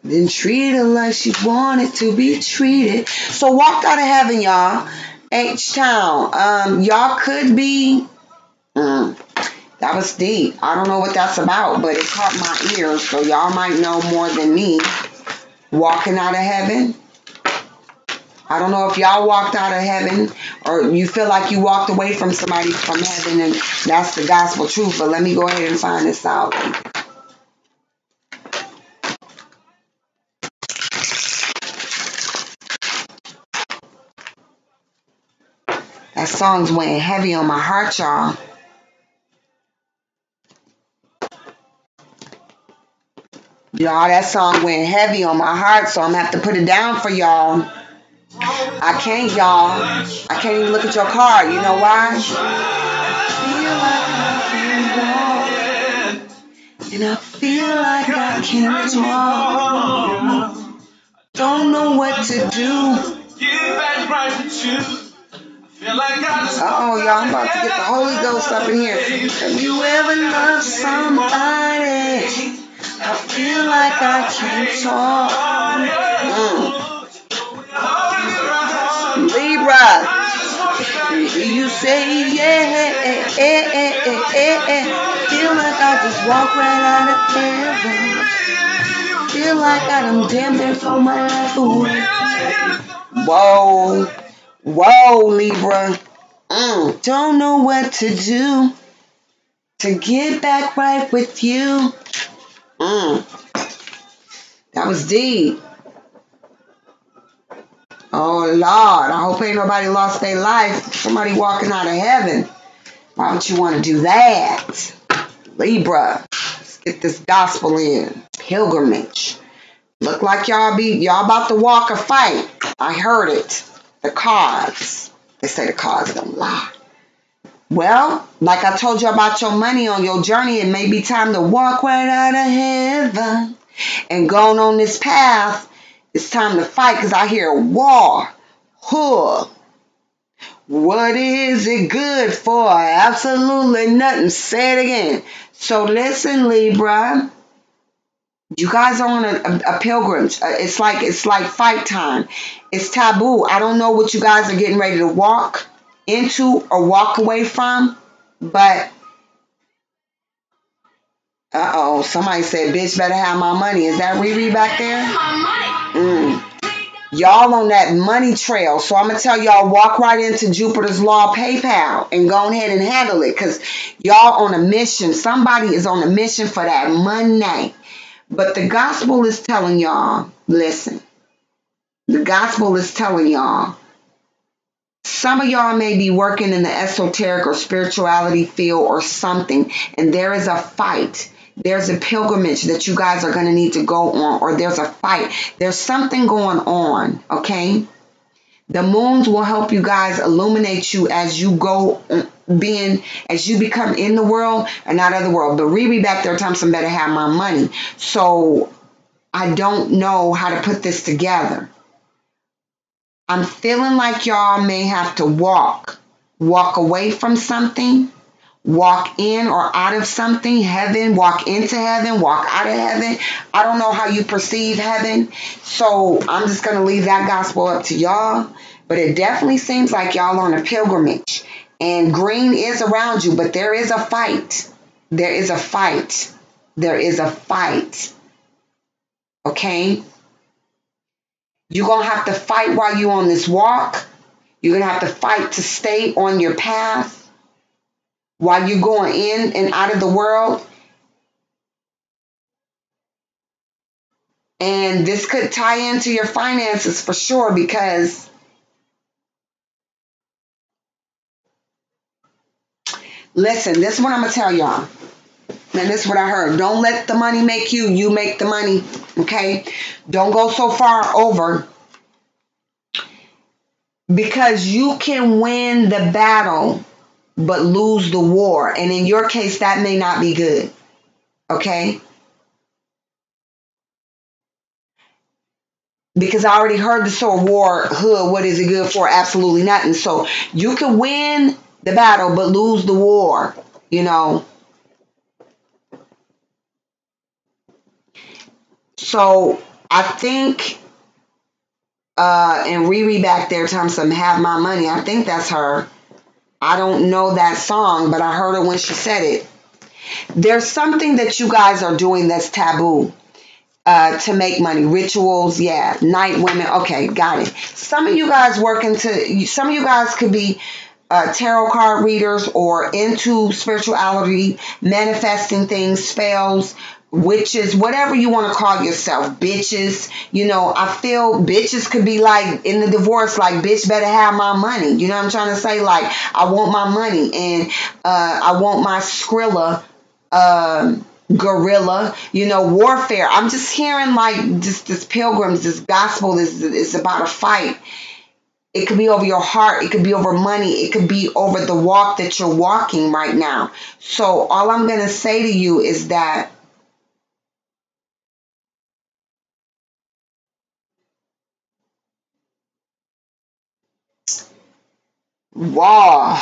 Then treat her like she wanted to be treated. So walked out of heaven, y'all. H-Town. Y'all could be... that was deep. I don't know what that's about, but it caught my ears, so y'all might know more than me. Walking out of heaven. I don't know if y'all walked out of heaven, or you feel like you walked away from somebody from heaven, and that's the gospel truth. But let me go ahead and find this out. That song's weighing heavy on my heart, y'all. Y'all, that song went heavy on my heart, so I'm going to have to put it down for y'all. I can't, y'all. I can't even look at your card. You know why? And I feel like I can't talk. Don't know what to do. Uh-oh, y'all, I'm about to get the Holy Ghost up in here. Have you ever loved somebody? I feel like I can't talk. Libra, you say yeah, feel like I just walked right out of heaven. Feel like I done damn near throw my life away. Whoa, Libra. Don't know what to do to get back right with you. That was deep. Oh, Lord. I hope ain't nobody lost their life. Somebody walking out of heaven. Why would you want to do that? Libra. Let's get this gospel in. Pilgrimage. Look like y'all about to walk a fight. I heard it. The cards. They say the cards don't lie. Well, like I told you about your money on your journey, it may be time to walk right out of heaven. And going on this path, it's time to fight because I hear war. Huh. What is it good for? Absolutely nothing. Say it again. So listen, Libra. You guys are on a pilgrimage. It's like fight time. It's taboo. I don't know what you guys are getting ready to walk into or walk away from, but somebody said, bitch better have my money. Is that Riri back there? Y'all on that money trail. So I'm going to tell y'all, walk right into Jupiter's Law PayPal and go ahead and handle it because y'all on a mission. Somebody is on a mission for that money. But the gospel is telling y'all, listen, the gospel is telling y'all, some of y'all may be working in the esoteric or spirituality field or something, and there is a fight. There's a pilgrimage that you guys are going to need to go on, or there's a fight. There's something going on, okay? The moons will help you guys illuminate you as you go as you become in the world and not of the world. But Riri back there Thompson better have my money. So I don't know how to put this together. I'm feeling like y'all may have to walk away from something, walk in or out of something, heaven, walk into heaven, walk out of heaven. I don't know how you perceive heaven. So I'm just going to leave that gospel up to y'all. But it definitely seems like y'all on a pilgrimage. And green is around you, but there is a fight. There is a fight. There is a fight. Okay? You're going to have to fight while you're on this walk. You're going to have to fight to stay on your path while you're going in and out of the world. And this could tie into your finances for sure because listen, this is what I'm going to tell y'all. And this is what I heard. Don't let the money make you. You make the money. Okay? Don't go so far over because you can win the battle but lose the war. And in your case, that may not be good. Okay? Because I already heard the sword war hood. What is it good for? Absolutely nothing. So you can win the battle but lose the war. You know? So I think and Riri back there telling some have my money. I think that's her. I don't know that song, but I heard her when she said it. There's something that you guys are doing that's taboo to make money. Rituals, yeah. Night women, okay, got it. Some of you guys some of you guys could be tarot card readers or into spirituality, manifesting things, spells, witches, whatever you want to call yourself, bitches. You know, I feel bitches could be like in the divorce, like bitch better have my money. You know what I'm trying to say? Like I want my money and I want my Skrilla guerrilla, you know, warfare. I'm just hearing like just this pilgrims, this gospel is about a fight. It could be over your heart. It could be over money. It could be over the walk that you're walking right now. So all I'm going to say to you is that wow,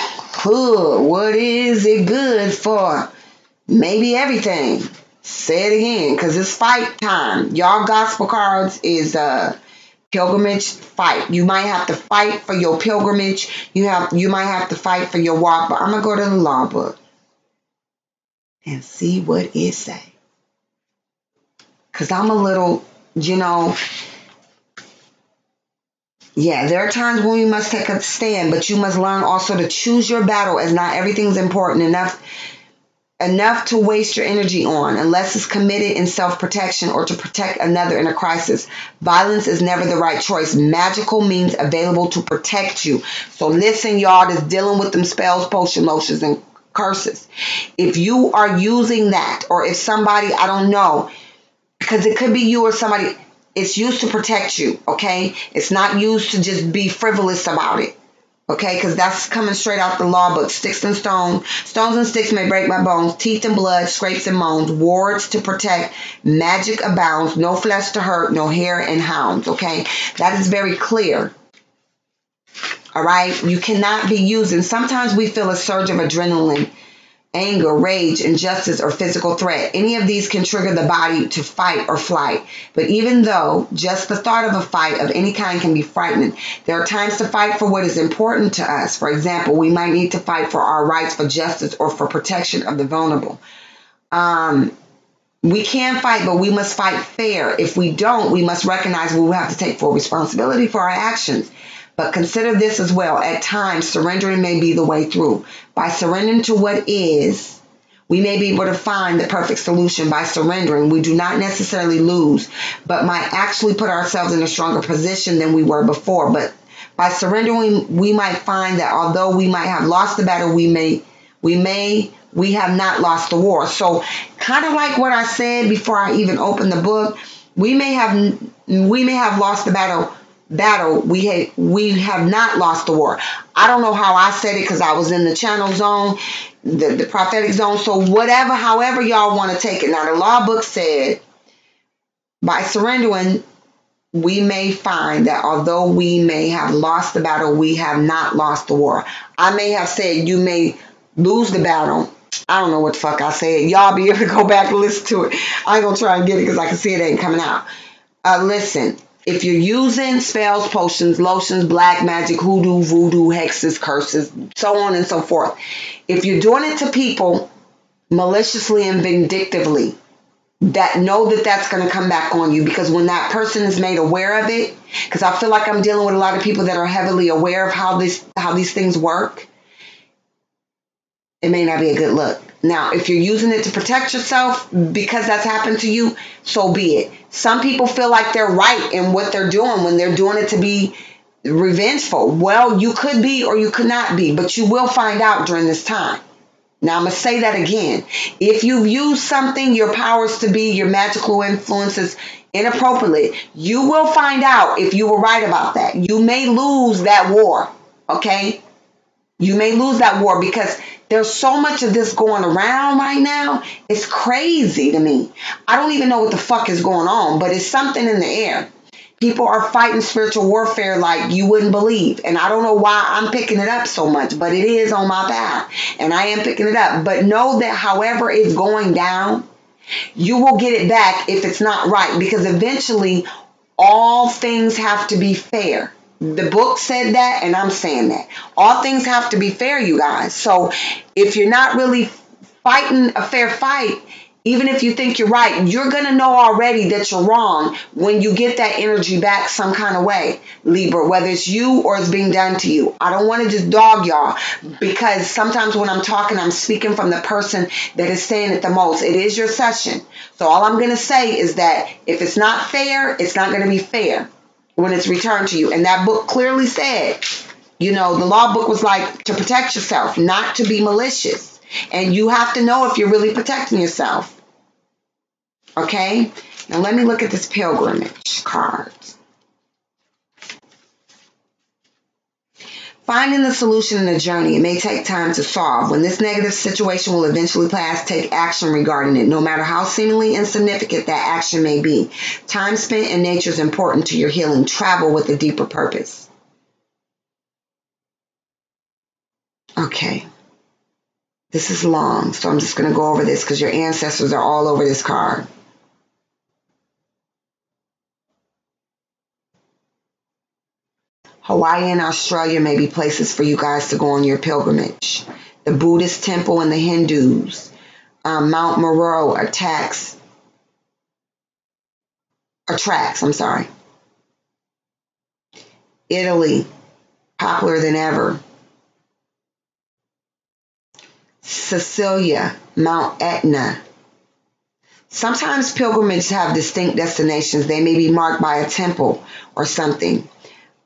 what is it good for? Maybe everything. Say it again, because it's fight time. Y'all gospel cards is pilgrimage fight. You might have to fight for your pilgrimage. You might have to fight for your walk. But I'm gonna go to the law book and see what it say. Cause I'm a little, you know, Yeah, there are times when you must take a stand, but you must learn also to choose your battle, as not everything's important enough to waste your energy on unless it's committed in self-protection or to protect another in a crisis. Violence is never the right choice. Magical means available to protect you. So listen, y'all, that's dealing with them spells, potion, lotions, and curses. If you are using that, or if somebody, I don't know, because it could be you or somebody, it's used to protect you, okay? It's not used to just be frivolous about it. Okay, because that's coming straight out the law book. Sticks and stones. Stones and sticks may break my bones. Teeth and blood, scrapes and moans. Wards to protect. Magic abounds. No flesh to hurt. No hair and hounds. Okay, that is very clear. All right, you cannot be using. Sometimes we feel a surge of adrenaline, anger, rage, injustice, or physical threat. Any of these can trigger the body to fight or flight. But even though just the thought of a fight of any kind can be frightening, there are times to fight for what is important to us. For example, we might need to fight for our rights, for justice, or for protection of the vulnerable. We can fight, but we must fight fair. If we don't, we must recognize we will have to take full responsibility for our actions. But consider this as well. At times, surrendering may be the way through. By surrendering to what is, we may be able to find the perfect solution. By surrendering, we do not necessarily lose, but might actually put ourselves in a stronger position than we were before. But by surrendering, we might find that although we might have lost the battle, we have not lost the war. So kind of like what I said before I even opened the book, we may have lost the battle. We have not lost the war. I don't know how I said it because I was in the channel zone, the prophetic zone. So whatever, however y'all want to take it. Now the law book said, by surrendering, we may find that although we may have lost the battle, we have not lost the war. I may have said you may lose the battle. I don't know what the fuck I said. Y'all be able to go back and listen to it. I ain't gonna try and get it because I can see it ain't coming out. Listen. If you're using spells, potions, lotions, black magic, hoodoo, voodoo, hexes, curses, so on and so forth, if you're doing it to people maliciously and vindictively, that know that that's going to come back on you, because when that person is made aware of it, because I feel like I'm dealing with a lot of people that are heavily aware of how these things work, it may not be a good look. Now, if you're using it to protect yourself because that's happened to you, so be it. Some people feel like they're right in what they're doing when they're doing it to be revengeful. Well, you could be or you could not be, but you will find out during this time. Now, I'm going to say that again. If you've used something, your powers to be, your magical influences inappropriately, you will find out if you were right about that. You may lose that war, okay? You may lose that war because there's so much of this going around right now. It's crazy to me. I don't even know what the fuck is going on, but it's something in the air. People are fighting spiritual warfare like you wouldn't believe. And I don't know why I'm picking it up so much, but it is on my path. And I am picking it up. But know that however it's going down, you will get it back if it's not right. Because eventually, all things have to be fair. The book said that, and I'm saying that. All things have to be fair, you guys. So if you're not really fighting a fair fight, even if you think you're right, you're going to know already that you're wrong when you get that energy back some kind of way, Libra, whether it's you or it's being done to you. I don't want to just dog y'all, because sometimes when I'm talking, I'm speaking from the person that is saying it the most. It is your session. So all I'm going to say is that if it's not fair, it's not going to be fair when it's returned to you. And that book clearly said, the law book was like to protect yourself, not to be malicious. And you have to know if you're really protecting yourself. Okay? Now let me look at this pilgrimage card. Finding the solution in the journey, it may take time to solve. When this negative situation will eventually pass, take action regarding it, no matter how seemingly insignificant that action may be. Time spent in nature is important to your healing. Travel with a deeper purpose. Okay. This is long, so I'm just going to go over this because your ancestors are all over this card. Hawaii and Australia may be places for you guys to go on your pilgrimage. The Buddhist temple and the Hindus. Mount Meru attracts. Italy, popular than ever. Sicilia, Mount Etna. Sometimes pilgrimages have distinct destinations. They may be marked by a temple or something.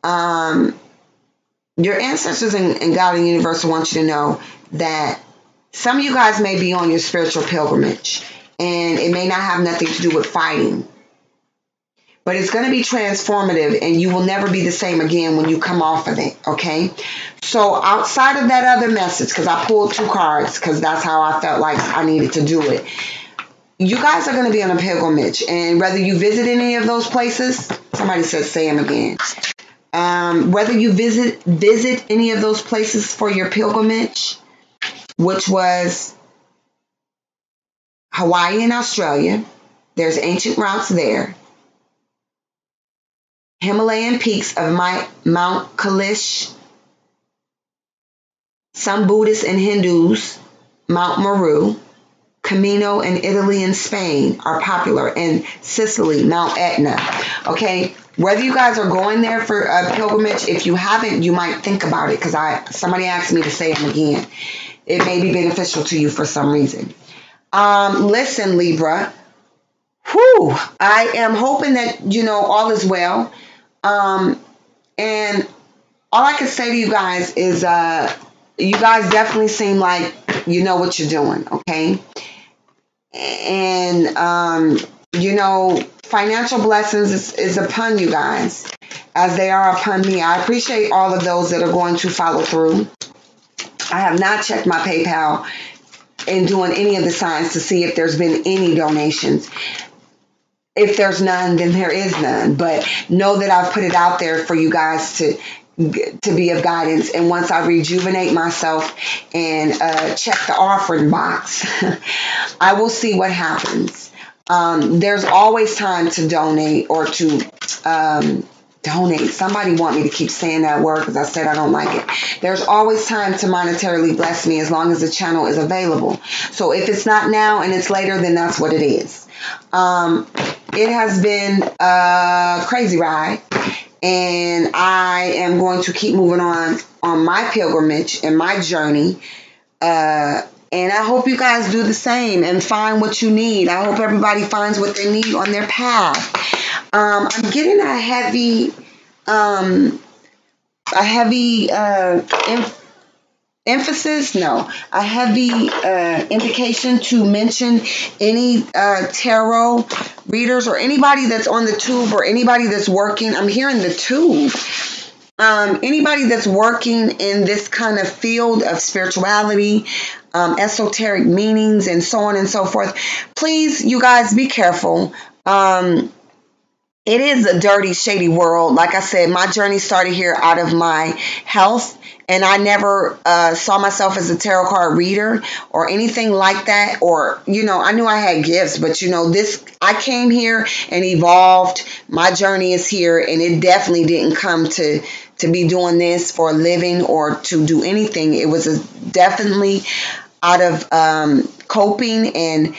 Your ancestors and God and universe want you to know that some of you guys may be on your spiritual pilgrimage, and it may not have nothing to do with fighting. But it's going to be transformative, and you will never be the same again when you come off of it, okay? So outside of that other message, because I pulled 2 cards, because that's how I felt like I needed to do it. You guys are going to be on a pilgrimage, and whether you visit any of those places, somebody said say them again. Whether you visit any of those places for your pilgrimage, which was Hawaii and Australia, there's ancient routes there. Himalayan peaks of Mount Kailash, some Buddhists and Hindus, Mount Meru, Camino in Italy and Spain are popular, and Sicily, Mount Etna. Okay, whether you guys are going there for a pilgrimage, if you haven't, you might think about it, because somebody asked me to say them again. It may be beneficial to you for some reason. Listen, Libra. Whew, I am hoping that, all is well. And all I can say to you guys is, you guys definitely seem like you know what you're doing, okay? And, financial blessings is upon you guys, as they are upon me. I appreciate all of those that are going to follow through. I have not checked my PayPal and doing any of the signs to see if there's been any donations. If there's none, then there is none. But know that I've put it out there for you guys to be of guidance. And once I rejuvenate myself and check the offering box, I will see what happens. There's always time to donate or to donate. Somebody want me to keep saying that word because I said I don't like it. There's always time to monetarily bless me as long as the channel is available. So if it's not now and it's later, then that's what it is. It has been a crazy ride, and I am going to keep moving on my pilgrimage and my journey. And I hope you guys do the same and find what you need. I hope everybody finds what they need on their path. I'm getting a heavy emphasis, no, a heavy indication to mention any tarot readers or anybody that's on the tube or anybody that's working. I'm hearing the tube. Anybody that's working in this kind of field of spirituality, esoteric meanings, and so on and so forth, please, you guys, be careful. It is a dirty, shady world. Like I said, my journey started here out of my health, and I never saw myself as a tarot card reader or anything like that. Or, I knew I had gifts, but, I came here and evolved. My journey is here, and it definitely didn't come to be doing this for a living or to do anything. It was definitely out of coping and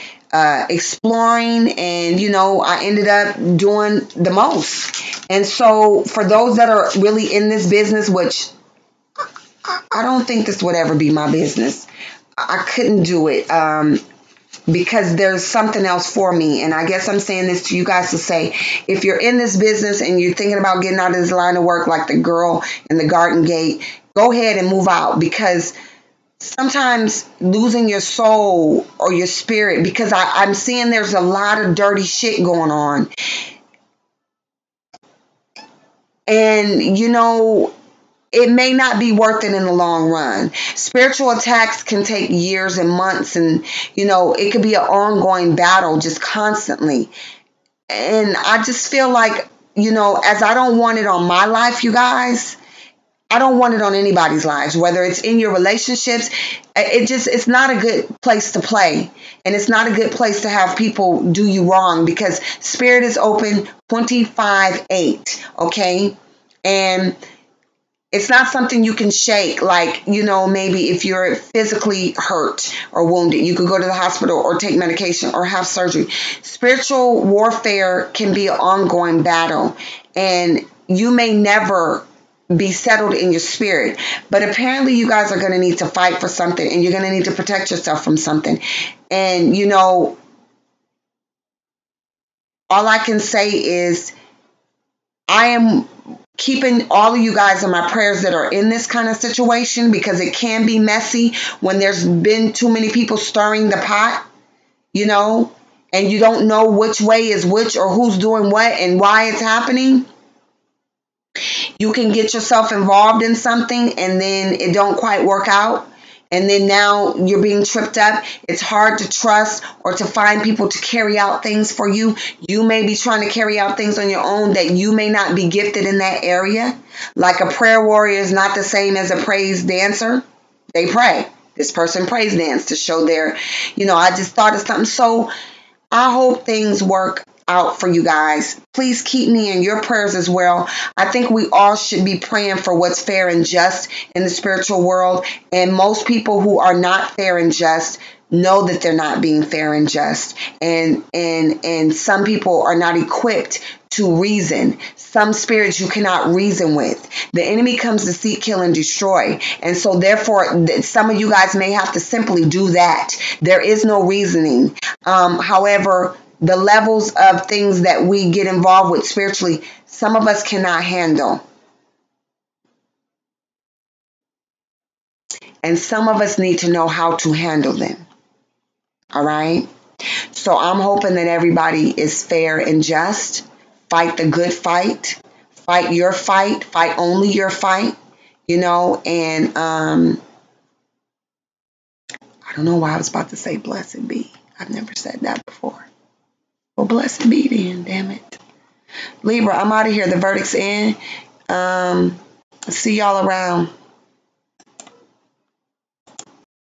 exploring, and I ended up doing the most. And so for those that are really in this business, which I don't think this would ever be my business, I couldn't do it because there's something else for me. And I guess I'm saying this to you guys to say, if you're in this business and you're thinking about getting out of this line of work like the girl in the garden gate, go ahead and move out, because sometimes losing your soul or your spirit, because I'm seeing there's a lot of dirty shit going on. And, it may not be worth it in the long run. Spiritual attacks can take years and months, and, it could be an ongoing battle just constantly. And I just feel like, as I don't want it on my life, you guys, I don't want it on anybody's lives, whether it's in your relationships. It's not a good place to play. And it's not a good place to have people do you wrong, because spirit is open 25/8. Okay. And it's not something you can shake. Like, maybe if you're physically hurt or wounded, you could go to the hospital or take medication or have surgery. Spiritual warfare can be an ongoing battle, and you may never be settled in your spirit. But apparently you guys are going to need to fight for something, and you're going to need to protect yourself from something. And, you know, all I can say is I am keeping all of you guys in my prayers that are in this kind of situation, because it can be messy when there's been too many people stirring the pot, you know, and you don't know which way is which or who's doing what and why it's happening. You can get yourself involved in something and then it don't quite work out. And then now you're being tripped up. It's hard to trust or to find people to carry out things for you. You may be trying to carry out things on your own that you may not be gifted in that area. Like a prayer warrior is not the same as a praise dancer. They pray. This person praise dance to show their, you know, I just thought of something. So I hope things work out for you guys. Please keep me in your prayers as well. I think we all should be praying for what's fair and just in the spiritual world. And most people who are not fair and just know that they're not being fair and just. And some people are not equipped to reason. Some spirits you cannot reason with. The enemy comes to seek, kill, and destroy. And so therefore, some of you guys may have to simply do that. There is no reasoning. However, the levels of things that we get involved with spiritually, some of us cannot handle. And some of us need to know how to handle them. All right? So I'm hoping that everybody is fair and just. Fight the good fight. Fight your fight. Fight only your fight. You know, and I don't know why I was about to say blessed be. I've never said that before. Well, blessed be then, damn it. Libra, I'm out of here. The verdict's in. See y'all around.